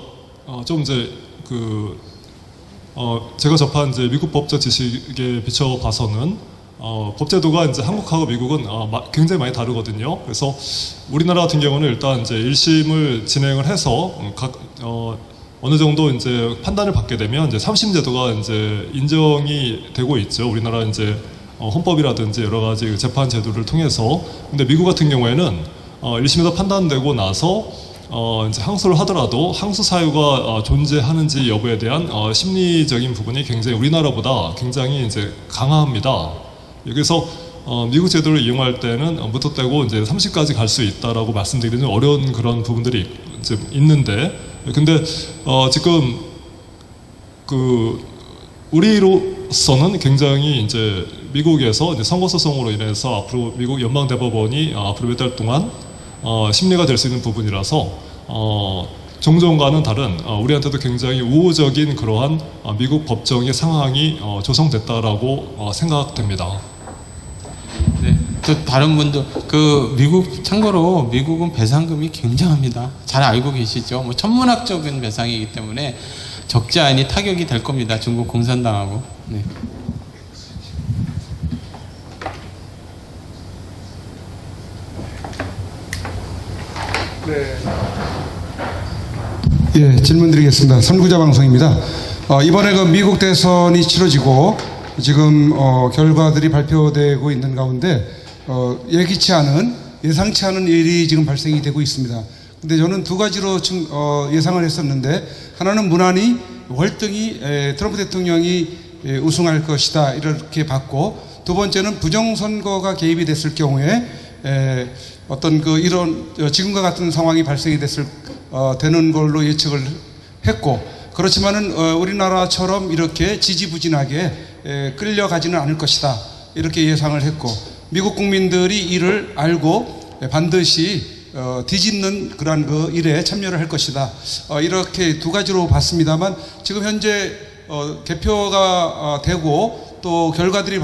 접한 이제 미국 법적 지식에 비춰 봐서는 법제도가 이제 한국하고 미국은 굉장히 많이 다르거든요. 그래서 우리나라 같은 경우는 일단 이제 1심을 진행을 해서 어느 정도 이제 판단을 받게 되면 이제 3심 제도가 이제 인정이 되고 있죠. 우리나라 이제 헌법이라든지 여러 가지 재판 제도를 통해서. 근데 미국 같은 경우에는 1심에서 판단되고 나서 이제 항소를 하더라도 항소 사유가 존재하는지 여부에 대한 심리적인 부분이 굉장히 우리나라보다 굉장히 이제 강합니다. 그래서 미국 제도를 이용할 때는 무턱대고 이제 30까지 갈 수 있다라고 말씀드리기는 좀 어려운 그런 부분들이 이제 있는데, 근데 지금 우리로서는 굉장히 이제 미국에서 이제 선고소송으로 인해서 앞으로 미국 연방대법원이 앞으로 몇 달 동안 심리가 될 수 있는 부분이라서 종종과는 다른 우리한테도 굉장히 우호적인 그러한 미국 법정의 상황이 조성됐다라고 생각됩니다. 네, 또 다른 분들 참고로 미국은 배상금이 굉장합니다. 잘 알고 계시죠? 뭐 천문학적인 배상이기 때문에 적지 않은 타격이 될 겁니다. 중국 공산당하고. 네. 예, 질문 드리겠습니다. 선구자 방송입니다. 이번에 그 미국 대선이 치러지고 지금 결과들이 발표되고 있는 가운데 예기치 않은, 예상치 않은 일이 지금 발생이 되고 있습니다. 근데 저는 두 가지로 예상을 했었는데, 하나는 무난히 월등히 트럼프 대통령이 우승할 것이다 이렇게 봤고, 두 번째는 부정선거가 개입이 됐을 경우에 어떤 이런 지금과 같은 상황이 발생이 되는 걸로 예측을 했고, 그렇지만은 우리나라처럼 이렇게 지지부진하게 끌려가지는 않을 것이다 이렇게 예상을 했고, 미국 국민들이 이를 알고 반드시 뒤집는 그러한 일에 참여를 할 것이다 이렇게 두 가지로 봤습니다만, 지금 현재 개표가 되고 또 결과들이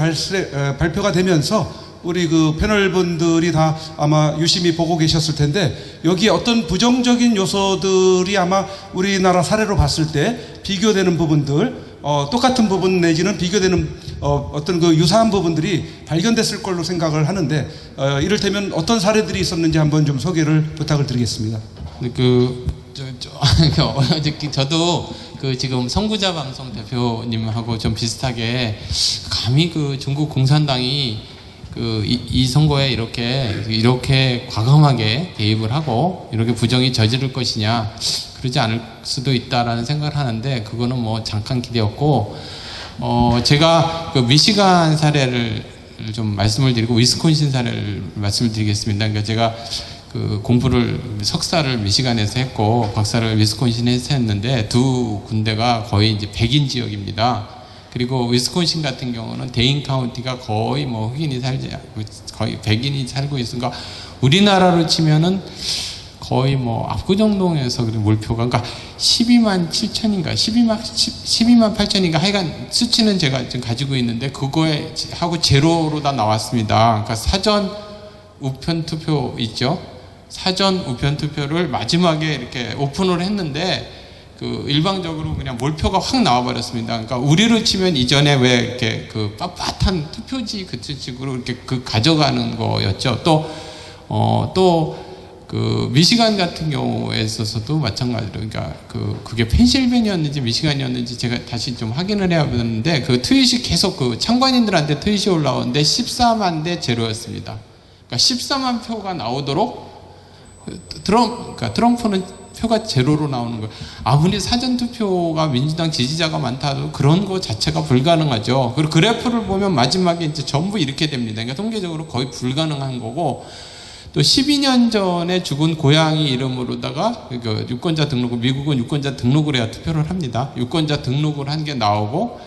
발표가 되면서 우리 패널분들이 다 아마 유심히 보고 계셨을 텐데, 여기에 어떤 부정적인 요소들이 아마 우리나라 사례로 봤을 때 비교되는 부분들, 똑같은 부분 내지는 비교되는 어떤 유사한 부분들이 발견됐을 걸로 생각을 하는데, 이를테면 어떤 사례들이 있었는지 한번 좀 소개를 부탁을 드리겠습니다. 저도 지금 선구자 방송 대표님하고 좀 비슷하게, 감히 중국 공산당이 이 선거에 이렇게 과감하게 개입을 하고 이렇게 부정이 저지를 것이냐, 그러지 않을 수도 있다라는 생각을 하는데, 그거는 뭐 잠깐 기대였고, 제가 미시간 사례를 좀 말씀을 드리고 위스콘신 사례를 말씀을 드리겠습니다. 그러니까 제가 석사를 미시간에서 했고 박사를 위스콘신에서 했는데, 두 군데가 거의 이제 백인 지역입니다. 그리고 위스콘신 같은 경우는 데인 카운티가 거의 흑인이 거의 백인이 살고 있으니까, 우리나라로 치면은 거의 압구정동에서 몰표가, 그러니까 12만 7천인가 12만 8천인가 하여간 수치는 제가 지금 가지고 있는데, 그거에 하고 제로로 다 나왔습니다. 그러니까 사전 우편 투표 있죠. 사전 우편 투표를 마지막에 이렇게 오픈을 했는데 그 일방적으로 그냥 몰표가 확 나와버렸습니다. 그러니까 우리로 치면 이전에 왜 이렇게 그 빳빳한 투표지 그 식으로 이렇게 그 가져가는 거였죠. 또 그 미시간 같은 경우에 있어서도 마찬가지로 그러니까 그게 펜실베니아였는지 미시간이었는지 제가 다시 좀 확인을 해야겠는데 그 트윗이 계속 그 참관인들한테 트윗이 올라오는데 14만 대 제로였습니다. 그러니까 14만 표가 나오도록 그러니까 트럼프는 표가 제로로 나오는 거예요. 아무리 사전투표가 민주당 지지자가 많다 해도 그런 거 자체가 불가능하죠. 그리고 그래프를 보면 마지막에 이제 전부 이렇게 됩니다. 그러니까 통계적으로 거의 불가능한 거고, 또 12년 전에 죽은 고양이 이름으로다가 그 유권자 등록을, 미국은 유권자 등록을 해야 투표를 합니다. 유권자 등록을 한 게 나오고,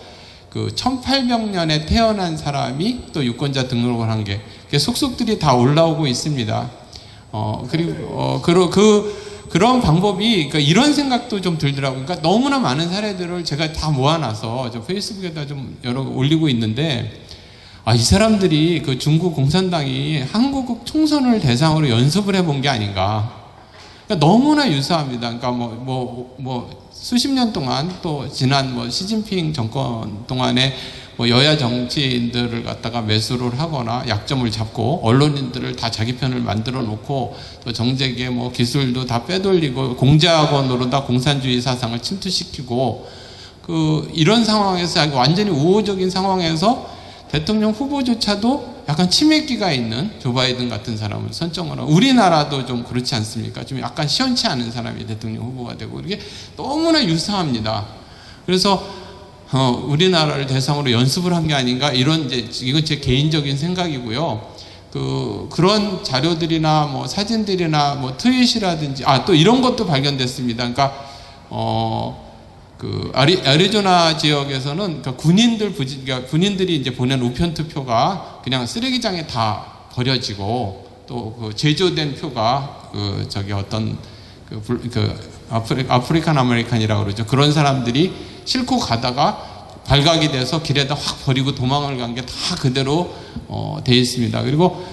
그 1800년에 태어난 사람이 또 유권자 등록을 한 게, 속속들이 다 올라오고 있습니다. 그런 방법이, 그러니까 이런 생각도 좀 들더라고요. 그러니까 너무나 많은 사례들을 제가 다 모아놔서 저 페이스북에다 좀 여러 올리고 있는데, 이 사람들이 그 중국 공산당이 한국 총선을 대상으로 연습을 해본 게 아닌가. 그러니까 너무나 유사합니다. 그러니까 수십 년 동안 또 지난 시진핑 정권 동안에 여야 정치인들을 갖다가 매수를 하거나 약점을 잡고 언론인들을 다 자기 편을 만들어 놓고 또 정재계 기술도 다 빼돌리고 공자학원으로 다 공산주의 사상을 침투시키고 이런 상황에서 완전히 우호적인 상황에서 대통령 후보조차도 약간 치맥기가 있는 조 바이든 같은 사람을 선정을 하고, 우리나라도 좀 그렇지 않습니까? 좀 약간 시원치 않은 사람이 대통령 후보가 되고, 이게 너무나 유사합니다. 그래서 우리나라를 대상으로 연습을 한 게 아닌가, 이건 제 개인적인 생각이고요. 그런 자료들이나 사진들이나 트윗이라든지, 또 이런 것도 발견됐습니다. 그러니까 애리조나 지역에서는 그러니까 군인들이 이제 보낸 우편 투표가 그냥 쓰레기장에 다 버려지고, 또 제조된 표가 아프리칸 아메리칸이라고 그러죠. 그런 사람들이 싣고 가다가 발각이 돼서 길에다 확 버리고 도망을 간 게 다 그대로 돼 있습니다. 그리고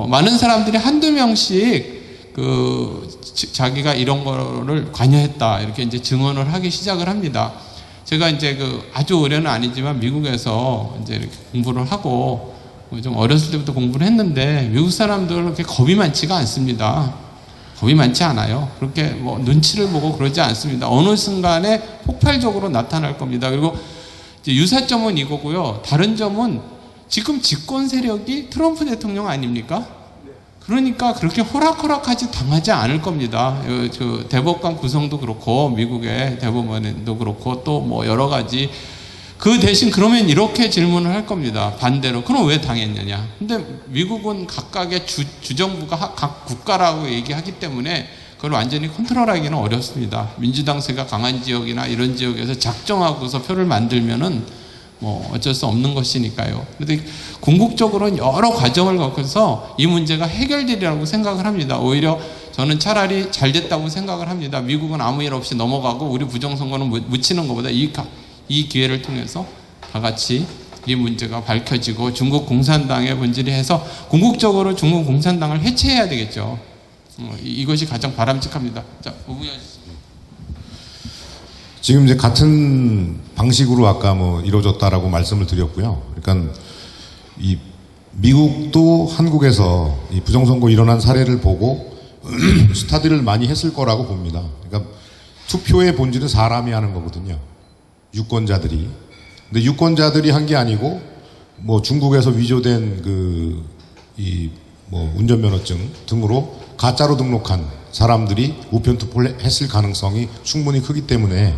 많은 사람들이 한두 명씩 자기가 이런 거를 관여했다 이렇게 이제 증언을 하기 시작을 합니다. 제가 이제 아주 오래는 아니지만 미국에서 이제 이렇게 공부를 하고 좀 어렸을 때부터 공부를 했는데, 미국 사람들은 그렇게 겁이 많지가 않습니다. 겁이 많지 않아요. 그렇게 눈치를 보고 그러지 않습니다. 어느 순간에 폭발적으로 나타날 겁니다. 그리고 이제 유사점은 이거고요. 다른 점은 지금 집권 세력이 트럼프 대통령 아닙니까? 그러니까 그렇게 호락호락하지 당하지 않을 겁니다. 대법관 구성도 그렇고 미국의 대법원도 그렇고 또 여러 가지. 그 대신 그러면 이렇게 질문을 할 겁니다. 반대로 그럼 왜 당했느냐. 근데 미국은 각각의 주정부가 각 국가라고 얘기하기 때문에 그걸 완전히 컨트롤하기는 어렵습니다. 민주당세가 강한 지역이나 이런 지역에서 작정하고서 표를 만들면은 어쩔 수 없는 것이니까요. 그런데 궁극적으로는 여러 과정을 거쳐서 이 문제가 해결되리라고 생각을 합니다. 오히려 저는 차라리 잘 됐다고 생각을 합니다. 미국은 아무 일 없이 넘어가고 우리 부정선거는 묻히는 것보다 이 기회를 통해서 다 같이 이 문제가 밝혀지고 중국 공산당의 본질이 해서 궁극적으로 중국 공산당을 해체해야 되겠죠. 이것이 가장 바람직합니다. 자, 오부현 씨. 지금 이제 같은 방식으로 아까 이루어졌다라고 말씀을 드렸고요. 그러니까 이 미국도 한국에서 이 부정선거 일어난 사례를 보고 스타디를 많이 했을 거라고 봅니다. 그러니까 투표의 본질은 사람이 하는 거거든요. 유권자들이. 근데 유권자들이 한 게 아니고 중국에서 위조된 운전면허증 등으로 가짜로 등록한 사람들이 우편 투표를 했을 가능성이 충분히 크기 때문에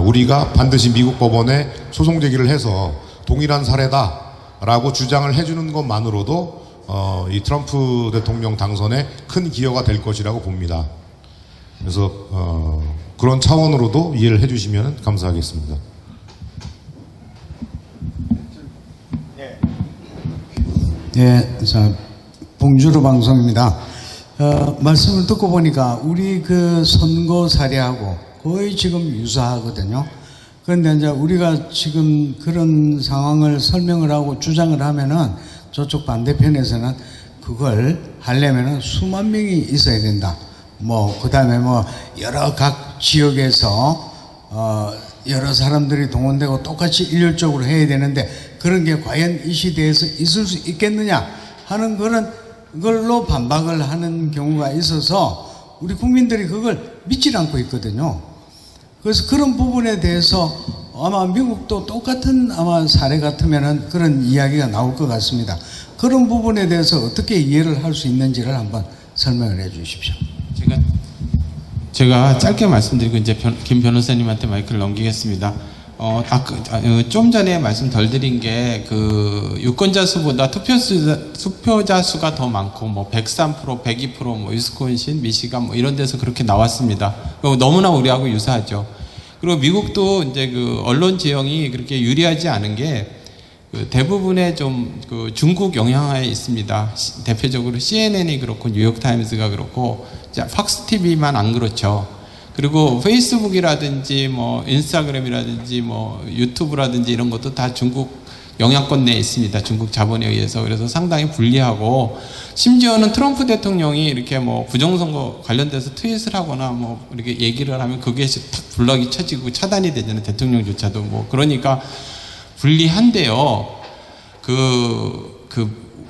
우리가 반드시 미국 법원에 소송 제기를 해서 동일한 사례다라고 주장을 해주는 것만으로도 이 트럼프 대통령 당선에 큰 기여가 될 것이라고 봅니다. 그래서 그런 차원으로도 이해를 해주시면 감사하겠습니다. 예, 봉주루 방송입니다. 말씀을 듣고 보니까 우리 선거 사례하고 거의 지금 유사하거든요. 그런데 이제 우리가 지금 그런 상황을 설명을 하고 주장을 하면은 저쪽 반대편에서는 그걸 하려면은 수만 명이 있어야 된다. 그다음에 여러 각 지역에서 여러 사람들이 동원되고 똑같이 일률적으로 해야 되는데 그런 게 과연 이 시대에서 있을 수 있겠느냐 하는 그런 걸로 반박을 하는 경우가 있어서 우리 국민들이 그걸 믿질 않고 있거든요. 그래서 그런 부분에 대해서 아마 미국도 똑같은 아마 사례 같으면은 그런 이야기가 나올 것 같습니다. 그런 부분에 대해서 어떻게 이해를 할 수 있는지를 한번 설명을 해 주십시오. 제가 짧게 말씀드리고 이제 김 변호사님한테 마이크를 넘기겠습니다. 좀 전에 말씀 덜 드린 게 그 유권자 수보다 투표자 수가 더 많고 103%, 102% 위스콘신, 미시간 이런 데서 그렇게 나왔습니다. 너무나 우리하고 유사하죠. 그리고 미국도 이제 그 언론 지형이 그렇게 유리하지 않은 게 그 대부분의 좀 그 중국 영향하에 있습니다. 대표적으로 CNN이 그렇고 뉴욕타임스가 그렇고 팍스 TV만 안 그렇죠. 그리고 페이스북이라든지 인스타그램이라든지 유튜브라든지 이런 것도 다 중국 영향권 내에 있습니다. 중국 자본에 의해서. 그래서 상당히 불리하고 심지어는 트럼프 대통령이 이렇게 부정선거 관련돼서 트윗을 하거나 이렇게 얘기를 하면 그게 탁 블럭이 쳐지고 차단이 되잖아요. 대통령조차도 그러니까 불리한데요.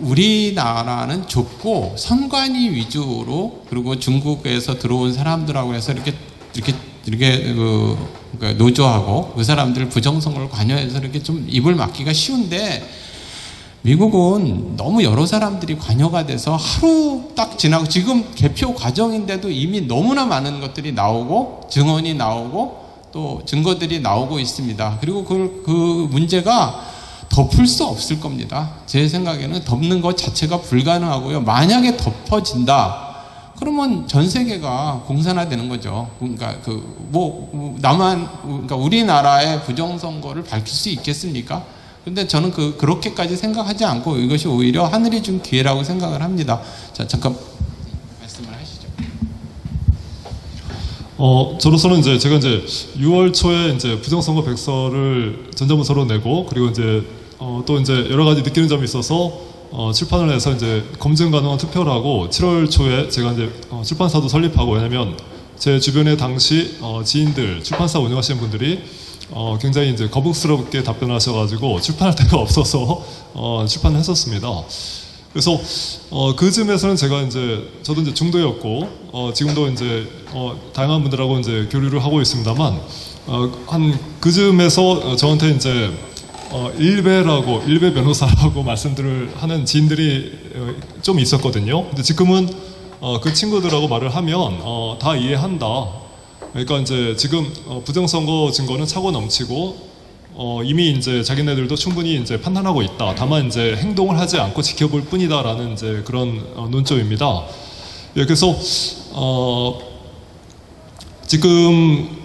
우리나라는 좁고 선관위 위주로 그리고 중국에서 들어온 사람들하고 해서 이렇게 노조하고 그 사람들 부정선거를 관여해서 이렇게 좀 입을 막기가 쉬운데 미국은 너무 여러 사람들이 관여가 돼서 하루 딱 지나고 지금 개표 과정인데도 이미 너무나 많은 것들이 나오고 증언이 나오고 또 증거들이 나오고 있습니다. 그리고 그 문제가 덮을 수 없을 겁니다. 제 생각에는 덮는 것 자체가 불가능하고요. 만약에 덮어진다, 그러면 전 세계가 공산화되는 거죠. 그러니까 그러니까 우리나라의 부정선거를 밝힐 수 있겠습니까? 근데 저는 그렇게까지 생각하지 않고 이것이 오히려 하늘이 준 기회라고 생각을 합니다. 자, 잠깐 말씀을 하시죠. 저로서는 제가 6월 초에 부정선거 백서를 전자문서로 내고 그리고 또 여러 가지 느끼는 점이 있어서 출판을 해서 검증 가능한 투표를 하고 7월 초에 제가 출판사도 설립하고 왜냐면 제 주변에 당시 지인들 출판사 운영하시는 분들이 굉장히 거북스럽게 답변하셔가지고 출판할 데가 없어서 출판을 했었습니다. 그래서 그 즈음에서는 제가 저도 중도였고 지금도 다양한 분들하고 교류를 하고 있습니다만 한 그 즈음에서 저한테 일베 변호사라고 말씀들을 하는 지인들이 좀 있었거든요. 근데 지금은 그 친구들하고 말을 하면 다 이해한다. 그러니까 지금 부정선거 증거는 차고 넘치고 이미 자기네들도 충분히 판단하고 있다. 다만 행동을 하지 않고 지켜볼 뿐이다라는 그런 논조입니다. 예, 그래서 지금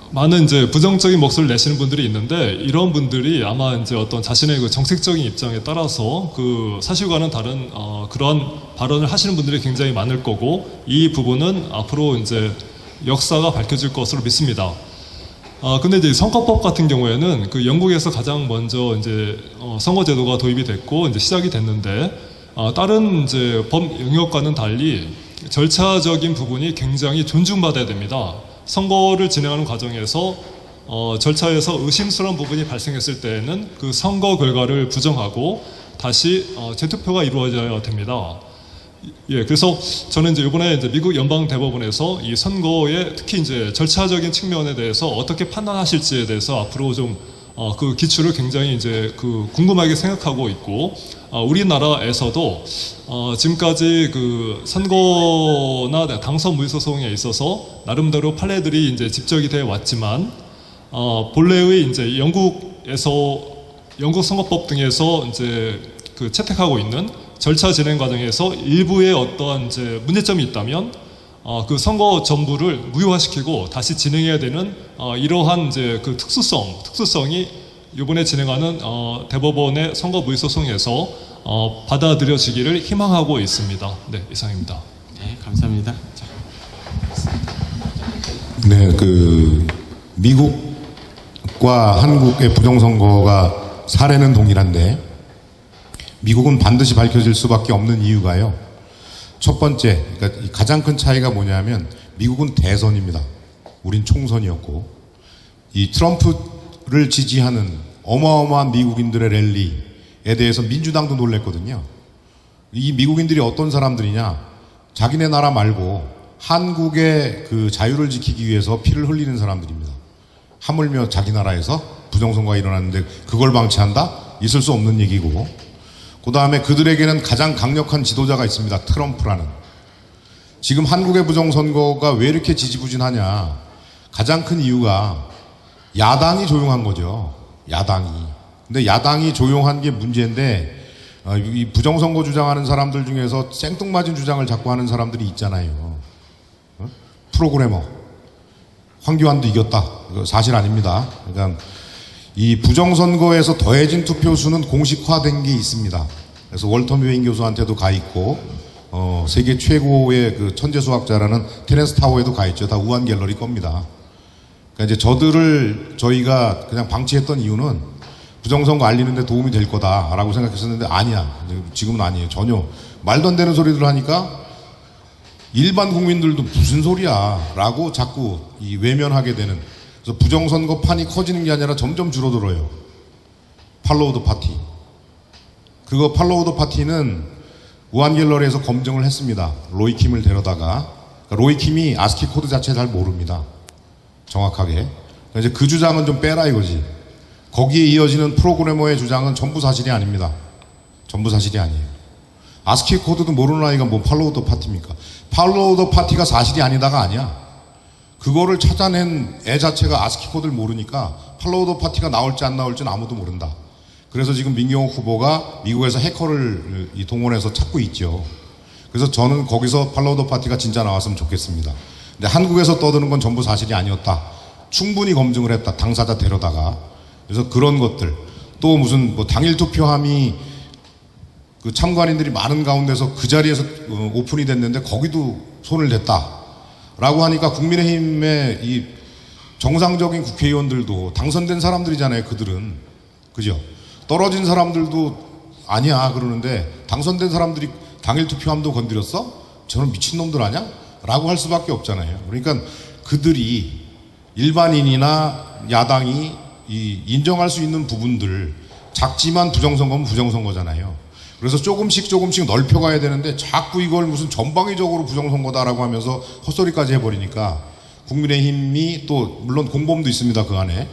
많은 부정적인 목소리를 내시는 분들이 있는데 이런 분들이 아마 어떤 자신의 그 정책적인 입장에 따라서 그 사실과는 다른 그러한 발언을 하시는 분들이 굉장히 많을 거고 이 부분은 앞으로 역사가 밝혀질 것으로 믿습니다. 근데 선거법 같은 경우에는 그 영국에서 가장 먼저 선거제도가 도입이 됐고 시작이 됐는데 다른 법 영역과는 달리 절차적인 부분이 굉장히 존중받아야 됩니다. 선거를 진행하는 과정에서 절차에서 의심스러운 부분이 발생했을 때에는 그 선거 결과를 부정하고 다시 재투표가 이루어져야 됩니다. 예, 그래서 저는 이번에 미국 연방 대법원에서 이 선거의 특히 절차적인 측면에 대해서 어떻게 판단하실지에 대해서 앞으로 좀 그 기출을 굉장히 궁금하게 생각하고 있고 우리나라에서도 지금까지 그 선거나 당선 무효 소송에 있어서 나름대로 판례들이 집적이 되어 왔지만 본래의 영국 선거법 등에서 그 채택하고 있는 절차 진행 과정에서 일부의 어떠한 문제점이 있다면 그 선거 전부를 무효화시키고 다시 진행해야 되는 이러한 그 특수성이 이번에 진행하는 대법원의 선거 무효 소송에서 받아들여지기를 희망하고 있습니다. 네, 이상입니다. 네, 감사합니다. 자. 네, 미국과 한국의 부정선거가 사례는 동일한데 미국은 반드시 밝혀질 수밖에 없는 이유가요. 첫 번째, 그러니까 가장 큰 차이가 뭐냐면 미국은 대선입니다. 우린 총선이었고, 이 트럼프를 지지하는 어마어마한 미국인들의 랠리에 대해서 민주당도 놀랬거든요. 이 미국인들이 어떤 사람들이냐? 자기네 나라 말고 한국의 그 자유를 지키기 위해서 피를 흘리는 사람들입니다. 하물며 자기 나라에서 부정선거가 일어났는데 그걸 방치한다? 있을 수 없는 얘기고, 그 다음에 그들에게는 가장 강력한 지도자가 있습니다. 트럼프라는. 지금 한국의 부정선거가 왜 이렇게 지지부진하냐? 가장 큰 이유가 야당이 조용한 거죠. 야당이. 근데 야당이 조용한 게 문제인데, 이 부정선거 주장하는 사람들 중에서 생뚱맞은 주장을 자꾸 하는 사람들이 있잖아요. 프로그래머. 황교안도 이겼다. 이거 사실 아닙니다. 그러니까 이 부정선거에서 더해진 투표수는 공식화된 게 있습니다. 그래서 월터 뮤잉 교수한테도 가 있고, 세계 최고의 그 천재 수학자라는 테렌스 타워에도 가 있죠. 다 우한 갤러리 겁니다. 그러니까 이제 저희가 그냥 방치했던 이유는 부정선거 알리는데 도움이 될 거다라고 생각했었는데 아니야. 지금은 아니에요. 전혀. 말도 안 되는 소리들 하니까 일반 국민들도 무슨 소리야 라고 자꾸 외면하게 되는. 그래서 부정선거판이 커지는 게 아니라 점점 줄어들어요. 팔로우 더 파티. 그거 팔로우 더 파티는 우한 갤러리에서 검증을 했습니다. 로이 킴을 데려다가. 그러니까 로이 킴이 아스키 코드 자체 잘 모릅니다. 정확하게. 그러니까 이제 그 주장은 좀 빼라 이거지. 거기에 이어지는 프로그래머의 주장은 전부 사실이 아닙니다. 전부 사실이 아니에요. 아스키 코드도 모르는 아이가 뭐 팔로우 더 파티입니까? 팔로우 더 파티가 사실이 아니다가 아니야. 그거를 찾아낸 애 자체가 아스키 코드를 모르니까 팔로우 더 파티가 나올지 안 나올지는 아무도 모른다. 그래서 지금 민경욱 후보가 미국에서 해커를 동원해서 찾고 있죠. 그래서 저는 거기서 팔로우 더 파티가 진짜 나왔으면 좋겠습니다. 근데 한국에서 떠드는 건 전부 사실이 아니었다. 충분히 검증을 했다. 당사자 데려다가. 그래서 그런 것들. 또 무슨 뭐 당일 투표함이 그 참관인들이 많은 가운데서 그 자리에서 오픈이 됐는데 거기도 손을 댔다. 라고 하니까 국민의힘의 이 정상적인 국회의원들도 당선된 사람들이잖아요. 그들은. 그죠? 떨어진 사람들도 아니야 그러는데 당선된 사람들이 당일 투표함도 건드렸어? 저는 미친놈들 아냐? 라고 할 수밖에 없잖아요. 그러니까 그들이 일반인이나 야당이 인정할 수 있는 부분들, 작지만 부정선거는 부정선거잖아요. 그래서 조금씩 넓혀가야 되는데 자꾸 이걸 무슨 전방위적으로 부정선거다라고 하면서 헛소리까지 해버리니까 국민의힘이 또 물론 공범도 있습니다. 그 안에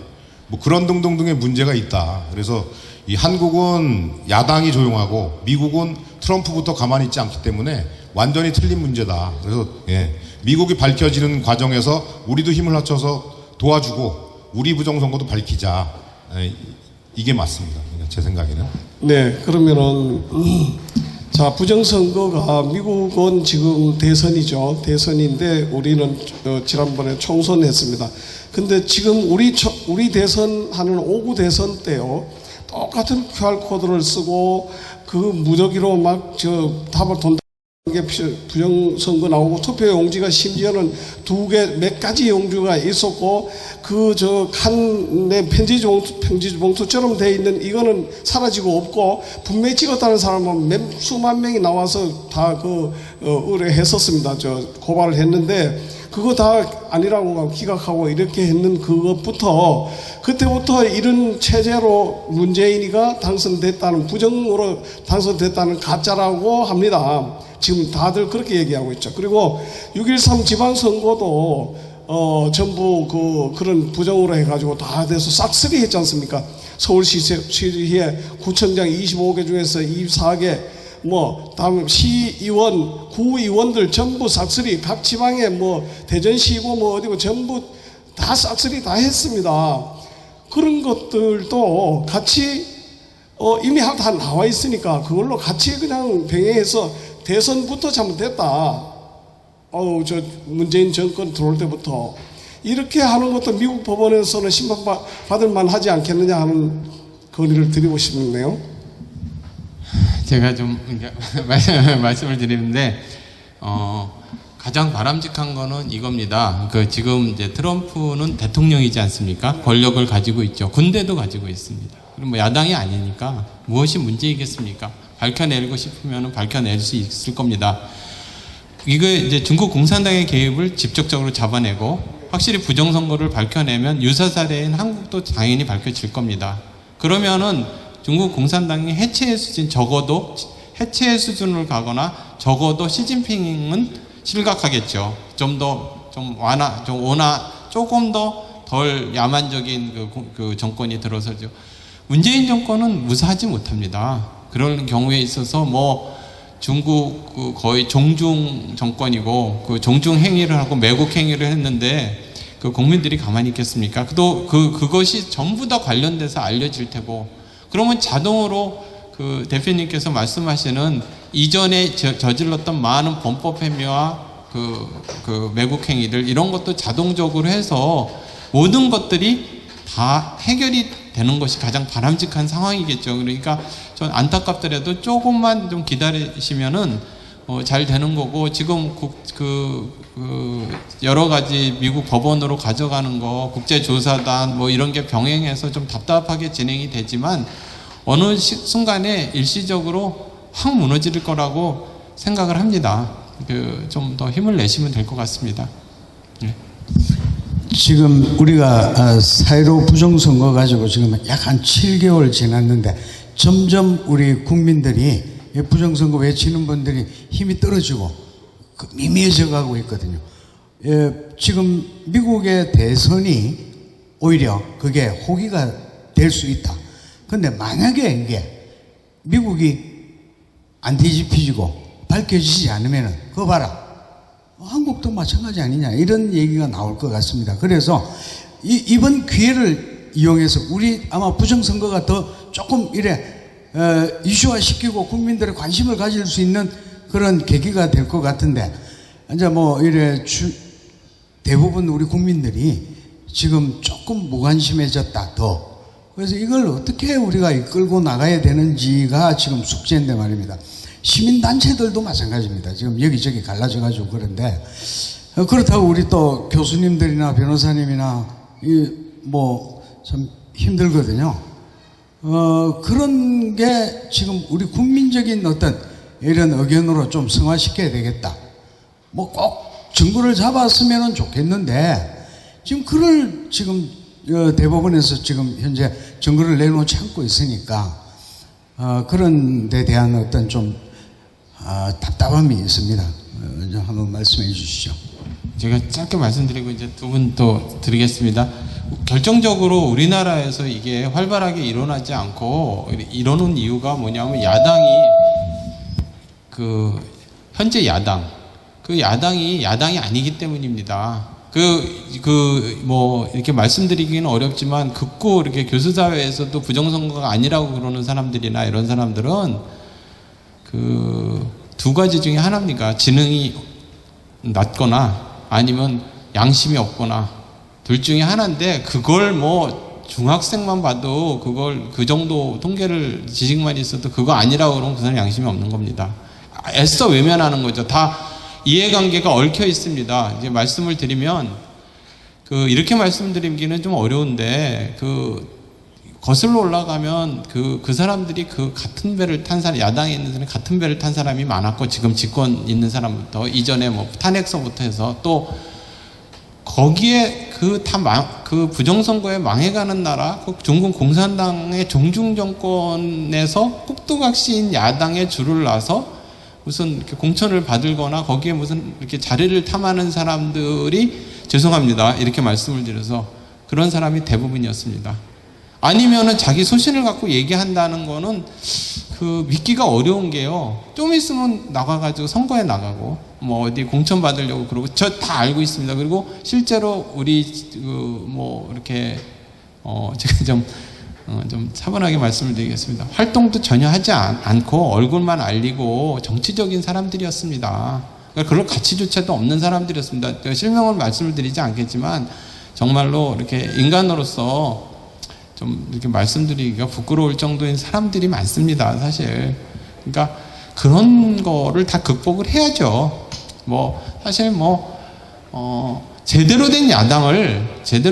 뭐 그런 등등등의 문제가 있다. 그래서 이 한국은 야당이 조용하고 미국은 트럼프부터 가만히 있지 않기 때문에 완전히 틀린 문제다. 그래서 미국이 밝혀지는 과정에서 우리도 힘을 합쳐서 도와주고 우리 부정선거도 밝히자. 이게 맞습니다. 제 생각에는. 네, 그러면은 자, 부정선거가 미국은 지금 대선이죠. 대선인데 우리는 지난번에 총선했습니다. 근데 지금 우리 대선하는 5구 대선 때요, 똑같은 QR코드를 쓰고 그 무더기로 막 답을 게 부정선거 나오고 투표용지가 심지어는 몇 가지 용지가 있었고 그 칸에 편지봉투처럼 돼 있는 이거는 사라지고 없고 분명히 찍었다는 사람은 수만 명이 나와서 다 의뢰했었습니다. 고발을 했는데 그거 다 아니라고 기각하고 이렇게 했는 그때부터 이런 체제로 문재인이가 당선됐다는, 부정으로 당선됐다는 가짜라고 합니다. 지금 다들 그렇게 얘기하고 있죠. 그리고 6.13 지방선거도 전부 그런 부정으로 해가지고 다 돼서 싹쓸이 했지 않습니까? 서울시의회 구청장 25개 중에서 24개, 다음 시의원, 구의원들 전부 싹쓸이, 각 지방에 대전시고 어디고 전부 다 싹쓸이 다 했습니다. 그런 것들도 같이 이미 다 나와 있으니까 그걸로 같이 그냥 병행해서 대선부터 잘못됐다. 문재인 정권 들어올 때부터 이렇게 하는 것도 미국 법원에서는 심판받을 만하지 않겠느냐 하는 건의를 드리고 싶네요. 제가 좀 말씀을 드리는데 가장 바람직한 거는 이겁니다. 지금 이제 트럼프는 대통령이지 않습니까? 권력을 가지고 있죠. 군대도 가지고 있습니다. 그럼 야당이 아니니까 무엇이 문제이겠습니까? 밝혀내고 싶으면 밝혀낼 수 있을 겁니다. 이거 이제 중국 공산당의 개입을 직접적으로 잡아내고 확실히 부정선거를 밝혀내면 유사 사례인 한국도 당연히 밝혀질 겁니다. 그러면은 중국 공산당이 해체의 수준, 적어도 해체의 수준을 가거나 적어도 시진핑은 실각하겠죠. 좀 조금 더 덜 야만적인 그 정권이 들어서죠. 문재인 정권은 무사하지 못합니다. 그런 경우에 있어서 뭐 중국 그 거의 종중 정권이고 그 종중 행위를 하고 매국 행위를 했는데 그 국민들이 가만히 있겠습니까? 또 그것이 전부 다 관련돼서 알려질 테고 그러면 자동으로 그 대표님께서 말씀하시는 이전에 저질렀던 많은 범법 행위와 그 매국 행위들 이런 것도 자동적으로 해서 모든 것들이 다 해결이 되는 것이 가장 바람직한 상황이겠죠. 그러니까 전 안타깝더라도 조금만 좀 기다리시면은 잘 되는 거고 지금 여러 가지 미국 법원으로 가져가는 거 국제조사단 뭐 이런 게 병행해서 좀 답답하게 진행이 되지만 어느 순간에 일시적으로 확 무너질 거라고 생각을 합니다. 좀 더 힘을 내시면 될 것 같습니다. 네. 지금 우리가 4.15 부정선거 가지고 지금 약 한 7개월 지났는데 점점 우리 국민들이 부정선거 외치는 분들이 힘이 떨어지고 미미해져 가고 있거든요. 지금 미국의 대선이 오히려 그게 호기가 될 수 있다. 근데 만약에 이게 미국이 안 뒤집히지고 밝혀지지 않으면은 그거 봐라. 한국도 마찬가지 아니냐 이런 얘기가 나올 것 같습니다. 그래서 이번 기회를 이용해서 우리 아마 부정선거가 더 조금 이래 이슈화시키고 국민들의 관심을 가질 수 있는 그런 계기가 될 것 같은데 이제 뭐 이래 대부분 우리 국민들이 지금 조금 무관심해졌다 더. 그래서 이걸 어떻게 우리가 이끌고 나가야 되는지가 지금 숙제인데 말입니다. 시민단체들도 마찬가지입니다. 지금 여기저기 갈라져가지고 그런데 그렇다고 우리 또 교수님들이나 변호사님이나 뭐 참 힘들거든요. 그런 게 지금 우리 국민적인 어떤 이런 의견으로 좀 승화시켜야 되겠다. 뭐 꼭 증거를 잡았으면 좋겠는데 지금 그걸 지금 대법원에서 지금 현재 증거를 내놓지 않고 있으니까 그런 데 대한 어떤 좀 답답함이 있습니다. 한번 말씀해 주시죠. 제가 짧게 말씀드리고 이제 두 분 또 드리겠습니다. 결정적으로 우리나라에서 이게 활발하게 일어나지 않고 이러는 이유가 뭐냐면 야당이 현재 야당이 아니기 때문입니다. 뭐 이렇게 말씀드리기는 어렵지만 극구 이렇게 교수사회에서도 부정선거가 아니라고 그러는 사람들이나 이런 사람들은 두 가지 중에 하나입니다. 지능이 낮거나 아니면 양심이 없거나 둘 중에 하나인데 그걸 뭐 중학생만 봐도 그 정도 통계를 지식만 있어도 그거 아니라고 그러면 그 사람 양심이 없는 겁니다. 애써 외면하는 거죠. 다 이해관계가 얽혀 있습니다. 이제 말씀을 드리면 이렇게 말씀드리기는 좀 어려운데 거슬러 올라가면 그 사람들이 같은 배를 탄 사람, 야당에 있는 사람이 같은 배를 탄 사람이 많았고 지금 집권 있는 사람부터 이전에 뭐 탄핵서부터 해서 또 거기에 그 부정선거에 망해가는 나라, 중국 공산당의 종중 정권에서 꼭두각시인 야당의 줄을 놔서 무슨 이렇게 공천을 받을거나 거기에 무슨 이렇게 자리를 탐하는 사람들이 죄송합니다. 이렇게 말씀을 드려서 그런 사람이 대부분이었습니다. 아니면은 자기 소신을 갖고 얘기한다는 거는 믿기가 어려운 게요. 좀 있으면 나가가지고 선거에 나가고 뭐 어디 공천 받으려고 그러고 저 다 알고 있습니다. 그리고 실제로 우리 뭐 이렇게 제가 좀 차분하게 말씀을 드리겠습니다. 활동도 전혀 하지 않고 얼굴만 알리고 정치적인 사람들이었습니다. 그런 가치조차도 없는 사람들이었습니다. 실명을 말씀을 드리지 않겠지만 정말로 이렇게 인간으로서 좀 이렇게 말씀드리기가 부끄러울 정도인 사람들이 많습니다, 사실. 그러니까 그런 거를 다 극복을 해야죠. 뭐 사실 제대로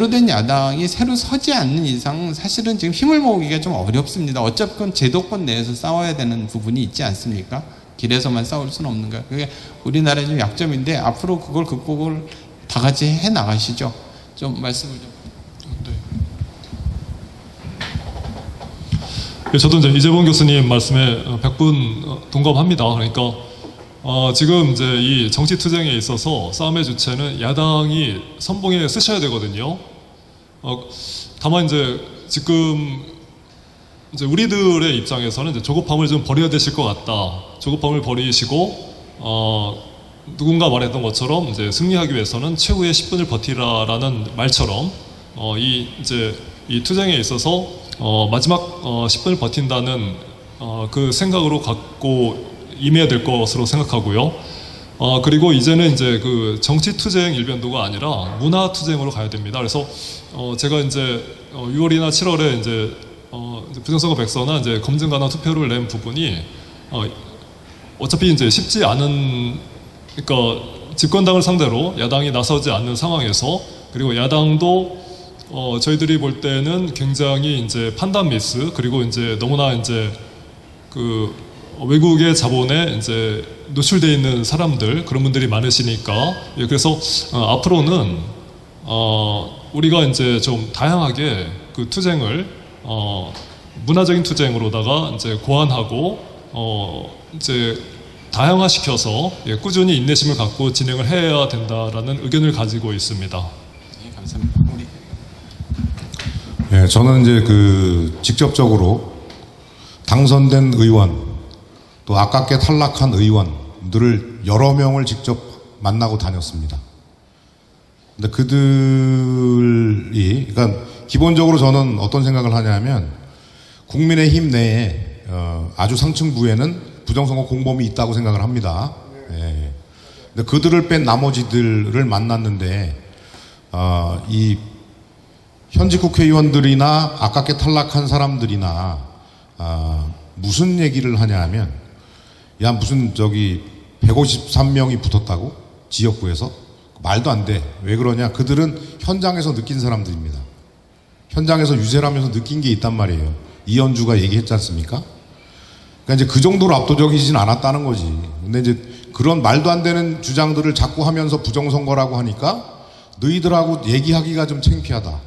된 야당이 새로 서지 않는 이상 사실은 지금 힘을 모으기가 좀 어렵습니다. 어차피 제도권 내에서 싸워야 되는 부분이 있지 않습니까? 길에서만 싸울 수는 없는 거예요. 그게 우리나라의 좀 약점인데 앞으로 그걸 극복을 다 같이 해 나가시죠. 좀 말씀을 좀. 네. 저도 이제 이재봉 교수님 말씀에 100분 동감합니다. 그러니까 지금 이제 이 정치 투쟁에 있어서 싸움의 주체는 야당이 선봉에 쓰셔야 되거든요. 다만 이제 지금 이제 우리들의 입장에서는 이제 조급함을 좀 버려야 되실 것 같다. 조급함을 버리시고 누군가 말했던 것처럼 이제 승리하기 위해서는 최후의 10분을 버티라라는 말처럼 이 투쟁에 있어서 마지막 10분을 버틴다는 그 생각으로 갖고 임해야 될 것으로 생각하고요. 그리고 이제는 이제 그 정치 투쟁 일변도가 아니라 문화 투쟁으로 가야 됩니다. 그래서 제가 이제 6월이나 7월에 이제 부정선거 백서나 이제 검증 가능 투표를 낸 부분이 어차피 이제 쉽지 않은, 그러니까 집권당을 상대로 야당이 나서지 않는 상황에서, 그리고 야당도 저희들이 볼 때는 굉장히 이제 판단 미스, 그리고 이제 너무나 이제 그 외국의 자본에 이제 노출되어 있는 사람들, 그런 분들이 많으시니까, 그래서 앞으로는 우리가 이제 좀 다양하게 그 투쟁을 문화적인 투쟁으로다가 이제 고안하고 이제 다양화시켜서 꾸준히 인내심을 갖고 진행을 해야 된다라는 의견을 가지고 있습니다. 네, 감사합니다. 예, 저는 이제 그 직접적으로 당선된 의원, 또 아깝게 탈락한 의원들을 여러 명을 직접 만나고 다녔습니다. 근데 그들이, 그러니까 기본적으로 저는 어떤 생각을 하냐면, 국민의힘 내에 아주 상층부에는 부정선거 공범이 있다고 생각을 합니다. 예. 근데 그들을 뺀 나머지들을 만났는데, 이 현직 국회의원들이나 아깝게 탈락한 사람들이나 무슨 얘기를 하냐 하면, 야, 무슨 153명이 붙었다고? 지역구에서? 말도 안 돼. 왜 그러냐? 그들은 현장에서 느낀 사람들입니다. 현장에서 유세를 하면서 느낀 게 있단 말이에요. 이현주가 얘기했지 않습니까? 그러니까 이제 그 정도로 압도적이진 않았다는 거지. 근데 이제 그런 말도 안 되는 주장들을 자꾸 하면서 부정선거라고 하니까 너희들하고 얘기하기가 좀 창피하다.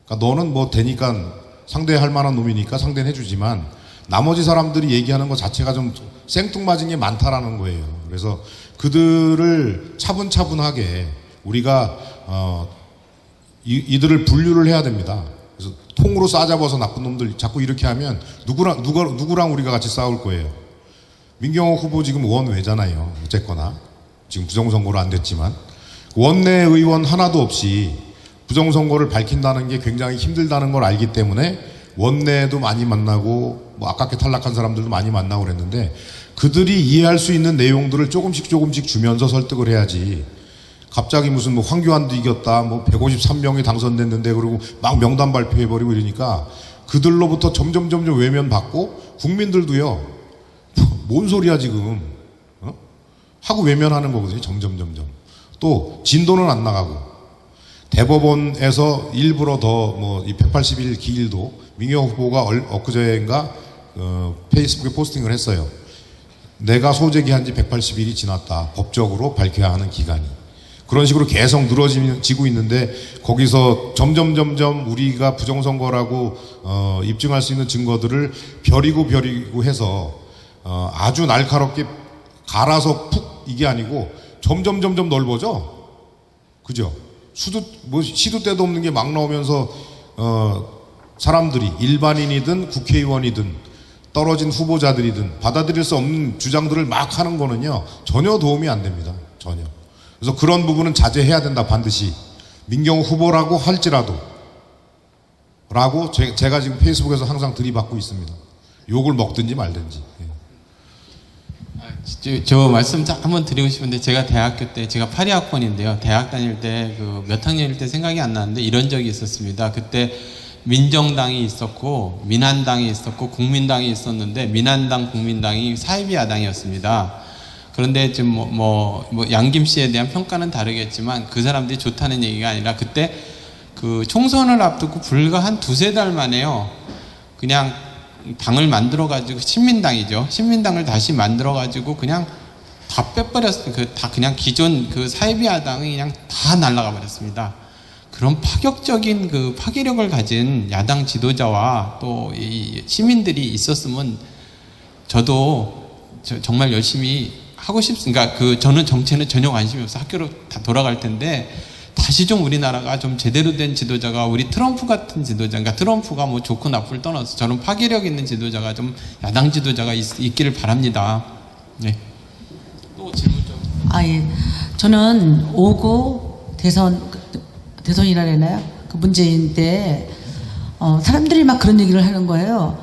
그러니까 너는 뭐 되니까 상대할 만한 놈이니까 상대는 해주지만 나머지 사람들이 얘기하는 것 자체가 좀 생뚱맞은 게 많다라는 거예요. 그래서 그들을 차분차분하게 우리가 이들을 분류를 해야 됩니다. 그래서 통으로 싸잡아서 나쁜 놈들 자꾸 이렇게 하면 누구랑 우리가 같이 싸울 거예요. 민경호 후보 지금 원외잖아요. 어쨌거나 지금 부정선거로 안 됐지만 원내 의원 하나도 없이 부정선거를 밝힌다는 게 굉장히 힘들다는 걸 알기 때문에 원내도 많이 만나고 뭐 아깝게 탈락한 사람들도 많이 만나고 그랬는데, 그들이 이해할 수 있는 내용들을 조금씩 주면서 설득을 해야지, 갑자기 무슨 뭐 황교안도 이겼다, 뭐 153명이 당선됐는데 그리고 막 명단 발표해버리고 이러니까 그들로부터 점점 외면받고, 국민들도요, 뭔 소리야 지금 하고 외면하는 거거든요. 점점 또 진도는 안 나가고, 대법원에서 일부러 더 뭐 이 180일 기일도 민경호 후보가 엊그제인가 페이스북에 포스팅을 했어요. 내가 소재기한 지 180일이 지났다. 법적으로 밝혀야 하는 기간이. 그런 식으로 계속 늘어지고 있는데, 거기서 점점 우리가 부정선거라고 입증할 수 있는 증거들을 벼리고 해서 아주 날카롭게 갈아서 푹 이게 아니고 점점 넓어져. 그죠? 시도 때도 없는 게 막 나오면서 사람들이 일반인이든 국회의원이든 떨어진 후보자들이든 받아들일 수 없는 주장들을 막 하는 거는요, 전혀 도움이 안 됩니다. 전혀. 그래서 그런 부분은 자제해야 된다. 반드시. 민경호 후보라고 할지라도 라고 제가 지금 페이스북에서 항상 들이받고 있습니다. 욕을 먹든지 말든지. 저 말씀 한번 드리고 싶은데, 제가 대학교 때, 제가 82학번인데요. 대학 다닐 때 몇 학년일 때 생각이 안 나는데 이런 적이 있었습니다. 그때 민정당이 있었고 민한당이 있었고 국민당이 있었는데, 민한당 국민당이 사이비 야당이었습니다. 그런데 지금 뭐 양김 씨에 대한 평가는 다르겠지만 그 사람들이 좋다는 얘기가 아니라 그때 그 총선을 앞두고 불과 한 두세 달 만에요. 그냥 당을 만들어가지고 신민당을 다시 만들어가지고 그냥 다 빼버렸어요. 다 그냥 기존 그 사이비야당이 그냥 다 날아가 버렸습니다. 그런 파격적인 그 파괴력을 가진 야당 지도자와 또 이 시민들이 있었으면 저도 정말 열심히 하고 싶습니다. 그러니까 저는 정치에는 전혀 관심이 없어 학교로 다 돌아갈 텐데 다시 좀 우리나라가 좀 제대로 된 지도자가 우리 트럼프 같은 지도자, 그러니까 트럼프가 뭐 좋고 나쁘를 떠나서 저는 파괴력 있는 지도자가 좀 야당 지도자가 있기를 바랍니다. 네. 또 질문 좀. 예. 저는 5구 대선이라 해나요? 그 문재인 때 사람들이 막 그런 얘기를 하는 거예요.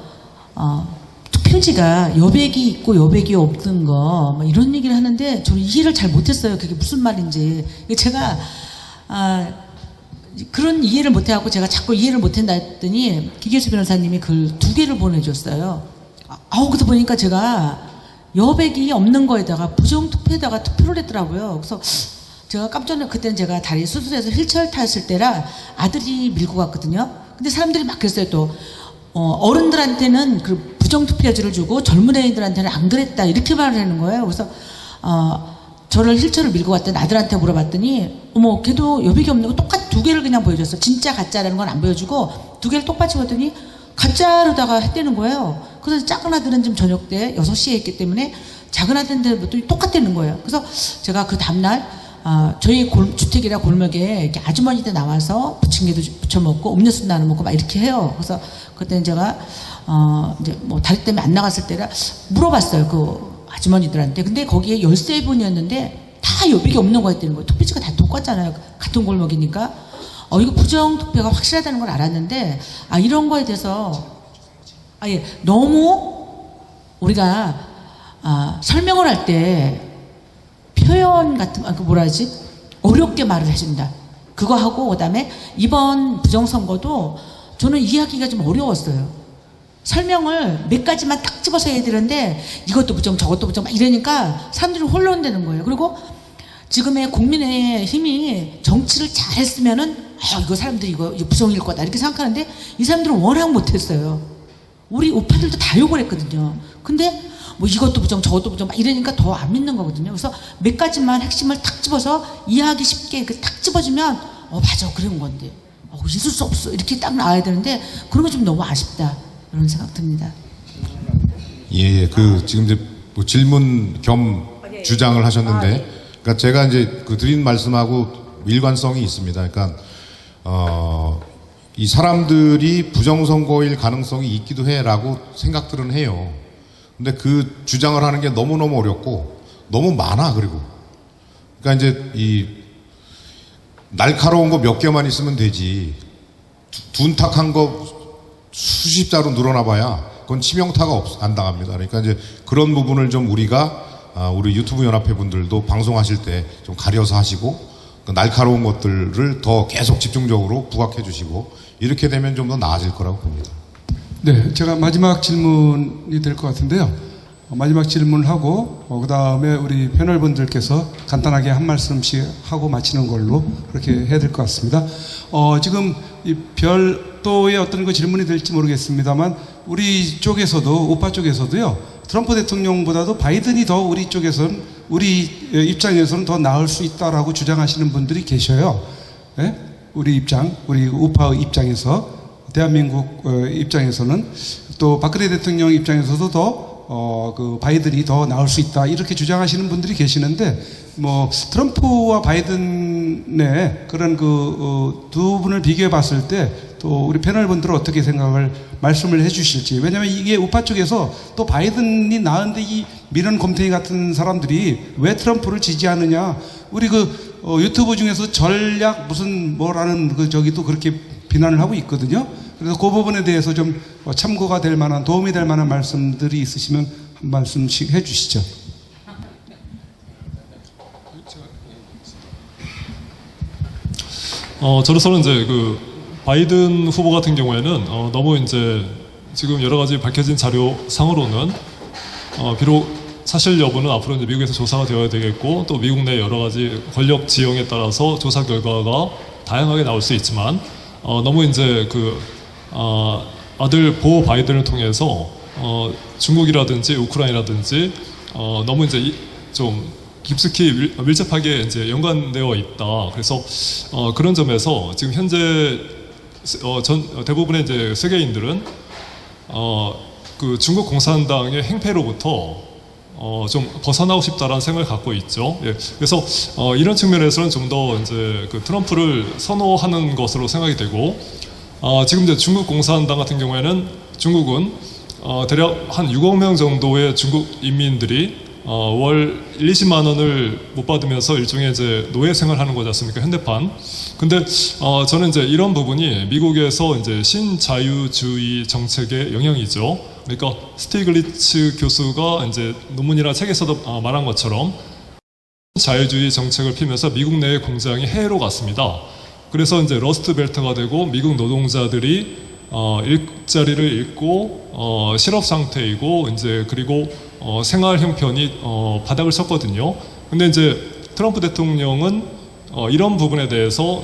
투표지가 여백이 있고 여백이 없는 거, 뭐 이런 얘기를 하는데 저는 이해를 잘 못했어요. 그게 무슨 말인지. 제가 그런 이해를 못해갖고 제가 자꾸 이해를 못한다 했더니 기계수 변호사님이 글 2개를 보내줬어요. 그러다 보니까 제가 여백이 없는 거에다가 부정투표에다가 투표를 했더라고요. 그래서 제가 깜짝 놀랐, 그때는 제가 다리 수술해서 휠체어 탔을 때라 아들이 밀고 갔거든요. 근데 사람들이 막 그랬어요. 또 어른들한테는 그 부정투표지를 주고 젊은 애들한테는 안 그랬다 이렇게 말을 하는 거예요. 그래서 저를 휠체어를 밀고 갔던 아들한테 물어봤더니 어머 걔도 여백이 없는 거 똑같이 2개를 그냥 보여줬어. 진짜 가짜라는 건 안 보여주고 2개를 똑같이 봤더니 가짜로다가 했다는 거예요. 그래서 작은 아들은 지금 저녁 때 6시에 했기 때문에 작은 아들한테 똑같다는 거예요. 그래서 제가 그 다음날 저희 주택이라 골목에 이렇게 아주머니들 나와서 부침개도 부쳐 먹고 음료수 나눠 먹고 막 이렇게 해요. 그래서 그때는 제가 이제 뭐 다리 때문에 안 나갔을 때라 물어봤어요. 그 아주머니들한테. 근데 거기에 13분이었는데 다 여백이 없는 거였다는 거예요. 투표지가 다 똑같잖아요. 같은 골목이니까. 이거 부정투표가 확실하다는 걸 알았는데, 이런 거에 대해서, 너무 우리가, 설명을 할 때 표현 같은, 뭐라 하지? 어렵게 말을 해준다. 그거 하고, 그 다음에 이번 부정선거도 저는 이해하기가 좀 어려웠어요. 설명을 몇 가지만 딱 집어서 해야 되는데 이것도 부정 저것도 부정 막 이러니까 사람들이 혼란되는 거예요. 그리고 지금의 국민의 힘이 정치를 잘했으면은 이거 사람들이 이거 부정일 거다 이렇게 생각하는데 이 사람들은 워낙 못했어요. 우리 우파들도 다 욕을 했거든요. 근데 뭐 이것도 부정 저것도 부정 막 이러니까 더 안 믿는 거거든요. 그래서 몇 가지만 핵심을 딱 집어서 이해하기 쉽게 딱 집어주면 맞아 그런 건데 있을 수 없어 이렇게 딱 나와야 되는데 그런 거 좀 너무 아쉽다 이런 생각 듭니다. 예, 지금 이제 뭐 질문 겸 주장을 하셨는데, 네. 그러니까 제가 이제 드린 말씀하고 일관성이 있습니다. 그러니까 이 사람들이 부정선거일 가능성이 있기도 해라고 생각들은 해요. 근데 그 주장을 하는 게 너무너무 어렵고 너무 많아. 그리고 그러니까 이제 이 날카로운 거 몇 개만 있으면 되지 둔탁한 거 수십 자로 늘어나 봐야 그건 치명타가 안 당합니다. 그러니까 이제 그런 부분을 좀 우리가 우리 유튜브 연합회 분들도 방송하실 때 좀 가려서 하시고 그 날카로운 것들을 더 계속 집중적으로 부각해 주시고 이렇게 되면 좀 더 나아질 거라고 봅니다. 네, 제가 마지막 질문이 될 것 같은데요. 마지막 질문을 하고 그 다음에 우리 패널분들께서 간단하게 한 말씀씩 하고 마치는 걸로 그렇게 해야 될 것 같습니다. 지금 이 별도의 어떤 그 질문이 될지 모르겠습니다만 우리 쪽에서도 우파 쪽에서도요 트럼프 대통령보다도 바이든이 더 우리 쪽에서는 우리 입장에서는 더 나을 수 있다라고 주장하시는 분들이 계셔요. 네? 우리 우파의 입장에서 대한민국 입장에서는 또 박근혜 대통령 입장에서도 더 그 바이든이 더 나을 수 있다 이렇게 주장하시는 분들이 계시는데 뭐 트럼프와 바이든의 그런 두 분을 비교해 봤을 때 또 우리 패널분들은 어떻게 생각을 말씀을 해주실지. 왜냐하면 이게 우파 쪽에서 또 바이든이 나은데 이 미련 곰탱이 같은 사람들이 왜 트럼프를 지지하느냐. 우리 유튜브 중에서 전략 무슨 뭐라는 또 그렇게 비난을 하고 있거든요. 그래서 그 부분에 대해서 좀 참고가 될 만한 도움이 될 만한 말씀들이 있으시면 한 말씀씩 해주시죠. 저로서는 이제 바이든 후보 같은 경우에는 너무 이제 지금 여러 가지 밝혀진 자료 상으로는 비록 사실 여부는 앞으로 이제 미국에서 조사가 되어야 되겠고 또 미국 내 여러 가지 권력 지형에 따라서 조사 결과가 다양하게 나올 수 있지만 너무 이제 아들 보 바이든을 통해서 중국이라든지 우크라이나라든지 너무 이제 좀 깊숙이 밀접하게 이제 연관되어 있다. 그래서 그런 점에서 지금 현재 대부분의 이제 세계인들은 그 중국 공산당의 행패로부터 좀 벗어나고 싶다라는 생각을 갖고 있죠. 예. 그래서 이런 측면에서는 좀 더 이제 그 트럼프를 선호하는 것으로 생각이 되고 지금 이제 중국 공산당 같은 경우에는 중국은 대략 한 6억 명 정도의 중국 인민들이 월 20만 원을 못 받으면서 일종의 이제 노예 생활하는 거지 않습니까? 현대판. 근데 저는 이제 이런 부분이 미국에서 이제 신자유주의 정책의 영향이죠. 그러니까 스티글리츠 교수가 이제 논문이나 책에서도 말한 것처럼 자유주의 정책을 피면서 미국 내의 공장이 해외로 갔습니다. 그래서 이제 러스트 벨트가 되고 미국 노동자들이 일자리를 잃고 실업 상태이고 이제 그리고 생활 형편이 바닥을 쳤거든요. 근데 이제 트럼프 대통령은 이런 부분에 대해서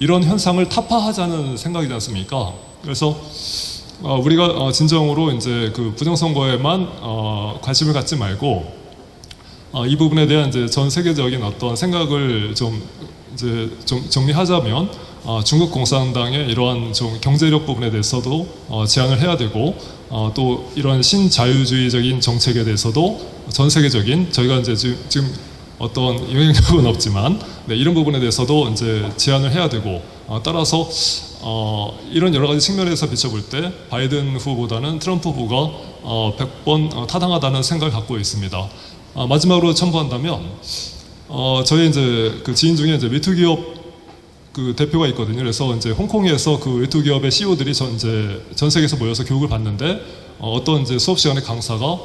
이런 현상을 타파하자는 생각이지 않습니까? 그래서 우리가 진정으로 이제 그 부정선거에만 관심을 갖지 말고 이 부분에 대한 이제 전 세계적인 어떤 생각을 좀 정리하자면 중국 공산당의 이러한 좀 경제력 부분에 대해서도 제한을 해야 되고 또 이런 신자유주의적인 정책에 대해서도 전 세계적인 저희가 이제 지금 어떤 영향력은 없지만 이런 부분에 대해서도 이제 제한을 해야 되고 따라서 이런 여러 가지 측면에서 비춰볼 때 바이든 후보보다는 트럼프 후보가 100번 타당하다는 생각을 갖고 있습니다. 마지막으로 첨부한다면 저희 이제 그 지인 중에 이제 외투 기업 그 대표가 있거든요. 그래서 이제 홍콩에서 그 외투 기업의 CEO들이 전 세계에서 모여서 교육을 받는데 어떤 이제 수업 시간에 강사가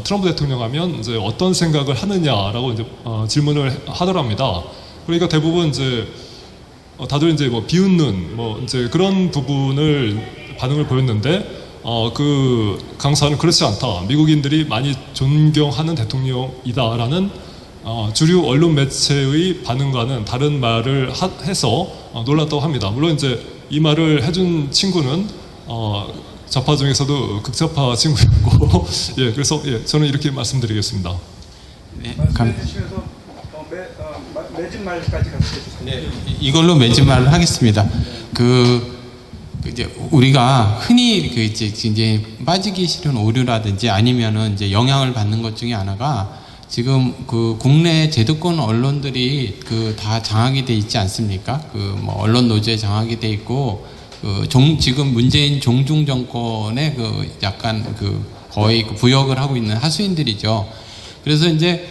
트럼프 대통령 하면 이제 어떤 생각을 하느냐라고 이제 질문을 하더랍니다. 그러니까 대부분 이제 다들 이제 뭐 비웃는 뭐 이제 그런 부분을 반응을 보였는데 그 강사는 그렇지 않다. 미국인들이 많이 존경하는 대통령이다라는 주류 언론 매체의 반응과는 다른 말을 해서 놀랐다고 합니다. 물론 이제 이 말을 해준 친구는 좌파 중에서도 극좌파 친구였고, 예, 그래서 예, 저는 이렇게 말씀드리겠습니다. 네, 말씀해주시면서 맺은 말까지 같이 해주세요. 네, 이걸로 맺은 말을 하겠습니다. 이제 우리가 흔히 이제 빠지기 싫은 오류라든지 아니면은 이제 영향을 받는 것 중에 하나가 지금 그 국내 제도권 언론들이 다 장악이 돼 있지 않습니까? 뭐 언론 노조에 장악이 돼 있고 지금 문재인 종중 정권의 약간 거의 부역을 하고 있는 하수인들이죠. 그래서 이제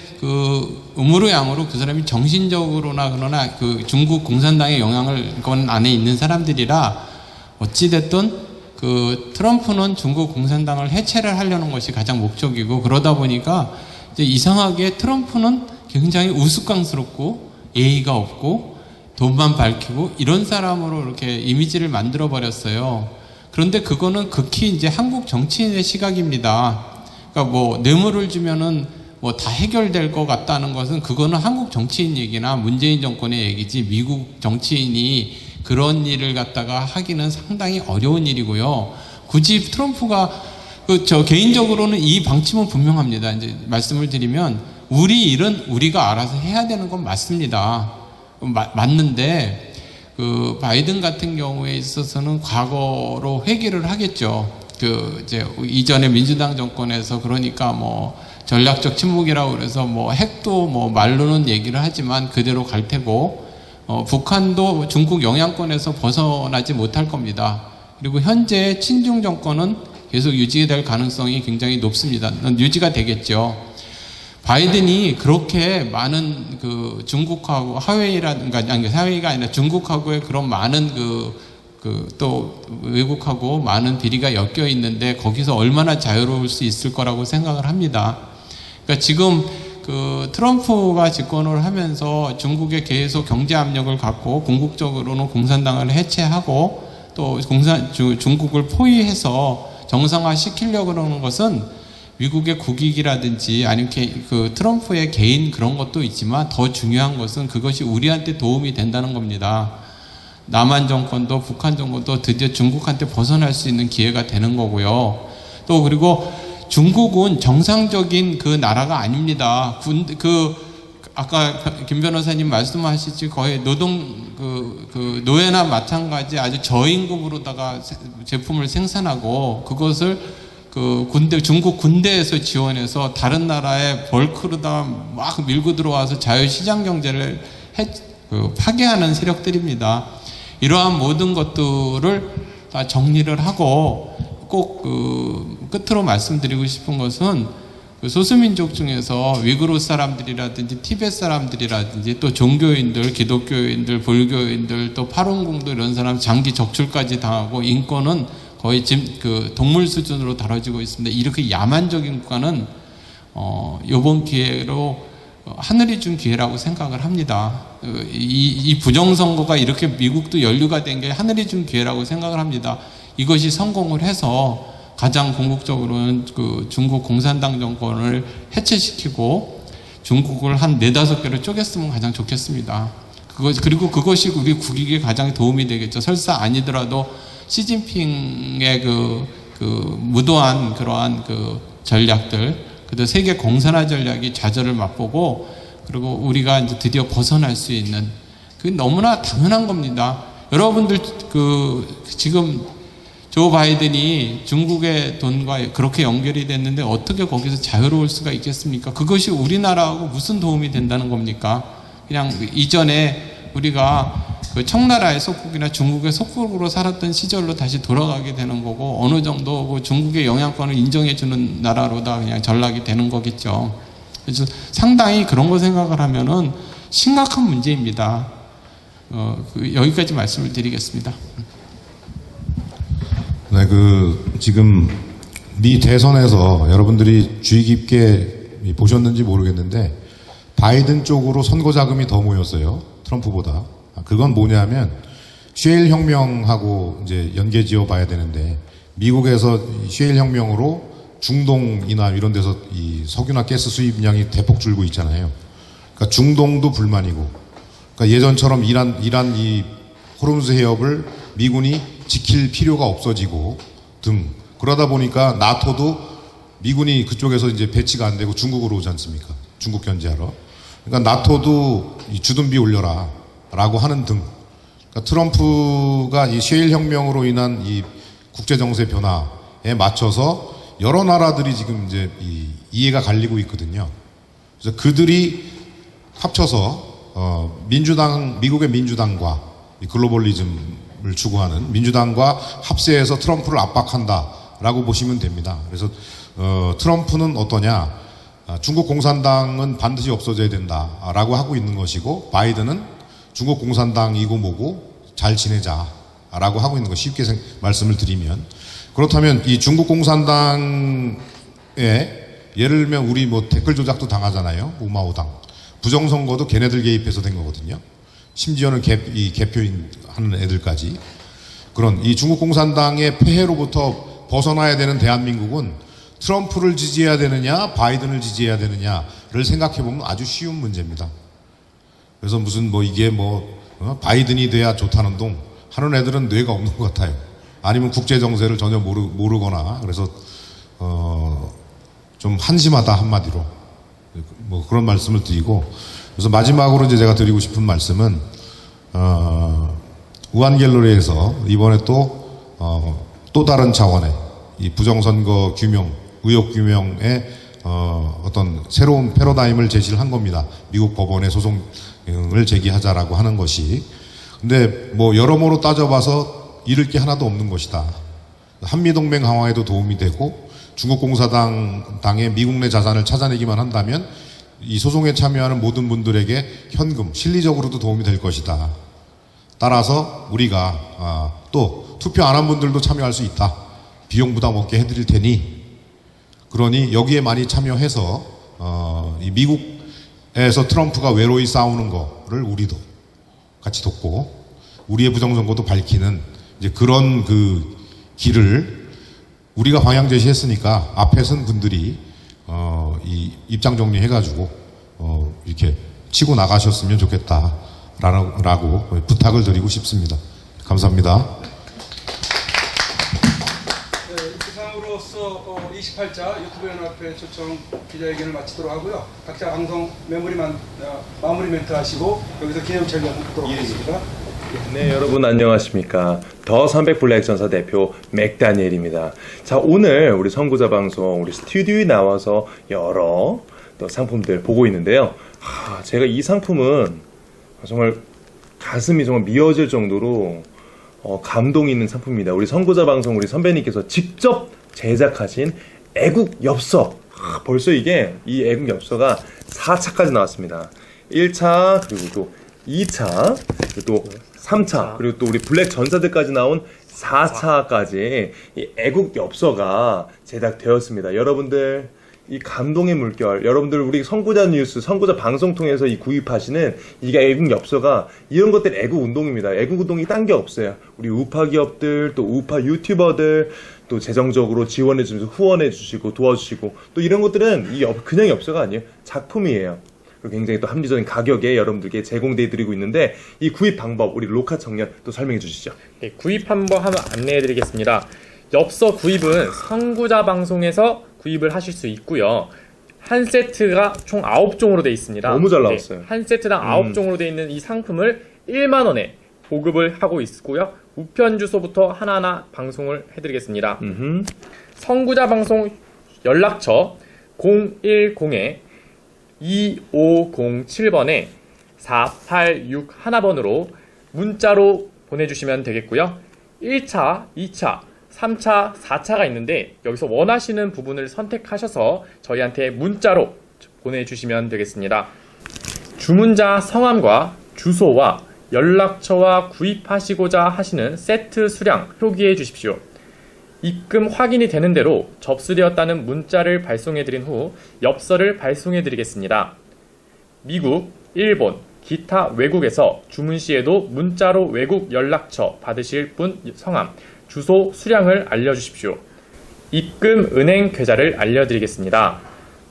음으로 양으로 그 사람이 정신적으로나 그러나 중국 공산당의 영향권 안에 있는 사람들이라 어찌됐든 트럼프는 중국 공산당을 해체를 하려는 것이 가장 목적이고 그러다 보니까 이제 이상하게 트럼프는 굉장히 우스꽝스럽고 예의가 없고 돈만 밝히고 이런 사람으로 이렇게 이미지를 만들어 버렸어요. 그런데 그거는 극히 이제 한국 정치인의 시각입니다. 그러니까 뭐 뇌물을 주면은 뭐 다 해결될 것 같다는 것은 그거는 한국 정치인 얘기나 문재인 정권의 얘기지 미국 정치인이 그런 일을 갖다가 하기는 상당히 어려운 일이고요. 굳이 트럼프가 개인적으로는 이 방침은 분명합니다. 이제 말씀을 드리면 우리 일은 우리가 알아서 해야 되는 건 맞습니다. 맞는데 바이든 같은 경우에 있어서는 과거로 회귀를 하겠죠. 이제 이전에 민주당 정권에서 그러니까 뭐 전략적 침묵이라고 그래서 뭐 핵도 뭐 말로는 얘기를 하지만 그대로 갈 테고 북한도 중국 영향권에서 벗어나지 못할 겁니다. 그리고 현재 친중 정권은 계속 유지될 가능성이 굉장히 높습니다. 유지가 되겠죠. 바이든이 그렇게 많은 중국하고 하웨이라든가 아니 하웨이가 아니라 중국하고의 그런 많은 또 외국하고 많은 비리가 엮여 있는데 거기서 얼마나 자유로울 수 있을 거라고 생각을 합니다. 그러니까 지금 트럼프가 집권을 하면서 중국에 계속 경제 압력을 갖고 궁극적으로는 공산당을 해체하고 또 중국을 포위해서 정상화 시키려고 하는 것은 미국의 국익이라든지 아니면 그 트럼프의 개인 그런 것도 있지만 더 중요한 것은 그것이 우리한테 도움이 된다는 겁니다. 남한 정권도 북한 정권도 드디어 중국한테 벗어날 수 있는 기회가 되는 거고요. 또 그리고 중국은 정상적인 그 나라가 아닙니다. 아까 김 변호사님 말씀하시지 거의 노예나 마찬가지 아주 저임금으로다가 제품을 생산하고 그것을 중국 군대에서 지원해서 다른 나라에 벌크로다 막 밀고 들어와서 자유시장 경제를 파괴하는 세력들입니다. 이러한 모든 것들을 다 정리를 하고 꼭 끝으로 말씀드리고 싶은 것은 소수민족 중에서 위구르 사람들이라든지 티베트 사람들이라든지 또 종교인들, 기독교인들, 불교인들 또 파룬궁도 이런 사람 장기 적출까지 당하고 인권은 거의 지금 동물 수준으로 다뤄지고 있습니다. 이렇게 야만적인 국가는 이번 기회로 하늘이 준 기회라고 생각을 합니다. 이 부정선거가 이렇게 미국도 연루가 된 게 하늘이 준 기회라고 생각을 합니다. 이것이 성공을 해서 가장 궁극적으로는 중국 공산당 정권을 해체시키고 중국을 한 4-5개로 쪼갰으면 가장 좋겠습니다. 그리고 그것이 우리 국익에 가장 도움이 되겠죠. 설사 아니더라도 시진핑의 무도한 그러한 전략들, 그리고 세계 공산화 전략이 좌절을 맛보고 그리고 우리가 이제 드디어 벗어날 수 있는 그게 너무나 당연한 겁니다. 여러분들 지금 조 바이든이 중국의 돈과 그렇게 연결이 됐는데 어떻게 거기서 자유로울 수가 있겠습니까? 그것이 우리나라하고 무슨 도움이 된다는 겁니까? 그냥 이전에 우리가 청나라의 속국이나 중국의 속국으로 살았던 시절로 다시 돌아가게 되는 거고 어느 정도 중국의 영향권을 인정해주는 나라로다 그냥 전락이 되는 거겠죠. 그래서 상당히 그런 거 생각을 하면은 심각한 문제입니다. 여기까지 말씀을 드리겠습니다. 네, 지금 미 대선에서 여러분들이 주의 깊게 보셨는지 모르겠는데 바이든 쪽으로 선거 자금이 더 모였어요. 트럼프보다. 그건 뭐냐면 셰일 혁명하고 이제 연계지어 봐야 되는데 미국에서 셰일 혁명으로 중동이나 이런 데서 이 석유나 가스 수입량이 대폭 줄고 있잖아요. 그러니까 중동도 불만이고, 그러니까 예전처럼 이란 이 호르무즈 해협을 미군이 지킬 필요가 없어지고 등 그러다 보니까 나토도 미군이 그쪽에서 이제 배치가 안 되고 중국으로 오지 않습니까? 중국 견제하러. 그러니까 나토도 이 주둔비 올려라 라고 하는 등. 그러니까 트럼프가 이 셰일 혁명으로 인한 이 국제 정세 변화에 맞춰서 여러 나라들이 지금 이제 이해가 갈리고 있거든요. 그래서 그들이 합쳐서 미국의 민주당과 이 글로벌리즘을 추구하는 민주당과 합세해서 트럼프를 압박한다라고 보시면 됩니다. 그래서 트럼프는 어떠냐? 중국 공산당은 반드시 없어져야 된다라고 하고 있는 것이고 바이든은 중국 공산당이고 뭐고 잘 지내자라고 하고 있는 거 쉽게 말씀을 드리면 그렇다면 이 중국 공산당에 예를 들면 우리 뭐 댓글 조작도 당하잖아요. 우마오당 부정선거도 걔네들 개입해서 된 거거든요. 심지어는 이 개표인 하는 애들까지 그런 이 중국 공산당의 폐해로부터 벗어나야 되는 대한민국은 트럼프를 지지해야 되느냐 바이든을 지지해야 되느냐를 생각해 보면 아주 쉬운 문제입니다. 그래서 무슨 뭐 이게 바이든이 돼야 좋다는 동 하는 애들은 뇌가 없는 것 같아요. 아니면 국제 정세를 전혀 모르거나 그래서 좀 한심하다 한마디로 뭐 그런 말씀을 드리고 그래서 마지막으로 이제 제가 드리고 싶은 말씀은 우한갤러리에서 이번에 또 다른 차원의 이 부정선거 규명 의혹 규명에 어떤 새로운 패러다임을 제시를 한 겁니다. 미국 법원에 소송을 제기하자라고 하는 것이. 근데 뭐 여러모로 따져봐서 잃을 게 하나도 없는 것이다. 한미동맹 강화에도 도움이 되고 중국 공산당의 미국 내 자산을 찾아내기만 한다면 이 소송에 참여하는 모든 분들에게 현금, 실리적으로도 도움이 될 것이다. 따라서 우리가 또 투표 안 한 분들도 참여할 수 있다. 비용 부담 없게 해드릴 테니 그러니 여기에 많이 참여해서 이 미국에서 트럼프가 외로이 싸우는 거를 우리도 같이 돕고 우리의 부정선거도 밝히는 이제 그런 길을 우리가 방향 제시했으니까 앞에 선 분들이 이 입장 정리해가지고 이렇게 치고 나가셨으면 좋겠다라고 부탁을 드리고 싶습니다. 감사합니다. 이상으로서 28자 유튜브 연합회 초청 기자회견을 마치도록 하고요. 각자 방송 마무리 멘트 하시고 여기서 기념촬영 하도록 하겠습니다. 네, 여러분 안녕하십니까. 더 300블랙 전사 대표 맥다니엘입니다. 자, 오늘 우리 선구자 방송 우리 스튜디오에 나와서 여러 또 상품들 보고 있는데요. 제가 이 상품은 정말 가슴이 정말 미어질 정도로 감동 있는 상품입니다. 우리 선구자 방송 우리 선배님께서 직접 제작하신 애국 엽서. 벌써 이 애국 엽서가 4차까지 나왔습니다. 1차, 그리고 또 2차, 그리고 또 3차, 그리고 또 우리 블랙 전사들까지 나온 4차까지 이 애국 엽서가 제작되었습니다. 여러분들 이 감동의 물결, 여러분들 우리 선구자 뉴스, 선구자 방송 통해서 이 구입하시는 이게 애국 엽서가 이런 것들이 애국 운동입니다. 애국 운동이 딴 게 없어요. 우리 우파 기업들, 또 우파 유튜버들, 또 재정적으로 지원해주시고 후원해주시고 도와주시고 또 이런 것들은 그냥 엽서가 아니에요. 작품이에요. 그리고 굉장히 또 합리적인 가격에 여러분들께 제공돼 드리고 있는데 이 구입 방법 우리 로카 청년 또 설명해 주시죠. 네, 구입 한번 안내해 드리겠습니다. 엽서 구입은 선구자 방송에서 구입을 하실 수 있고요. 한 세트가 총 9종으로 되어 있습니다. 너무 잘 나왔어요. 한 세트당 9종으로 되어 있는 이 상품을 1만 원에 보급을 하고 있고요. 우편 주소부터 하나하나 방송을 해드리겠습니다. 선구자 방송 연락처 010-2507번에 4861번으로 문자로 보내주시면 되겠고요. 1차, 2차, 3차, 4차가 있는데 여기서 원하시는 부분을 선택하셔서 저희한테 문자로 보내주시면 되겠습니다. 주문자 성함과 주소와 연락처와 구입하시고자 하시는 세트 수량 표기해 주십시오. 입금 확인이 되는 대로 접수되었다는 문자를 발송해 드린 후 엽서를 발송해 드리겠습니다. 미국, 일본, 기타 외국에서 주문 시에도 문자로 외국 연락처 받으실 분 성함, 주소, 수량을 알려주십시오. 입금 은행 계좌를 알려드리겠습니다.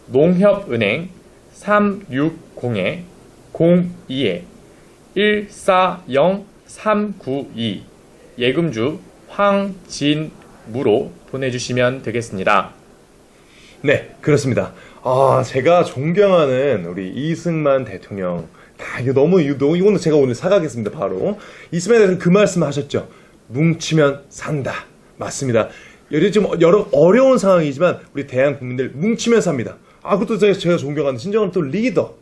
농협은행 360-02-140392 예금주 황진무로 보내주시면 되겠습니다. 네, 그렇습니다. 제가 존경하는 우리 이승만 대통령. 이거는 제가 오늘 사가겠습니다, 바로. 이승만 대통령 그 말씀 하셨죠. 뭉치면 산다. 맞습니다. 지금 여러 어려운 상황이지만 우리 대한 국민들 뭉치면 삽니다. 그것도 제가 존경하는 진정한 또 리더.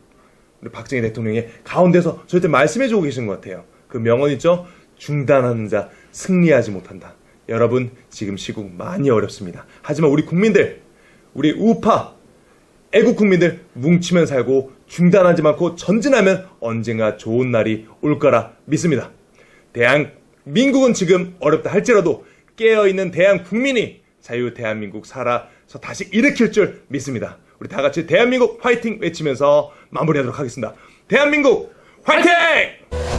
우리 박정희 대통령의 가운데서 저한테 말씀해주고 계신 것 같아요. 그 명언 있죠? 중단하는 자 승리하지 못한다. 여러분, 지금 시국 많이 어렵습니다. 하지만 우리 국민들, 우리 우파, 애국 국민들 뭉치면 살고 중단하지 않고 전진하면 언젠가 좋은 날이 올 거라 믿습니다. 대한민국은 지금 어렵다 할지라도 깨어있는 대한국민이 자유 대한민국 살아서 다시 일으킬 줄 믿습니다. 우리 다 같이 대한민국 화이팅 외치면서 마무리하도록 하겠습니다. 대한민국 화이팅!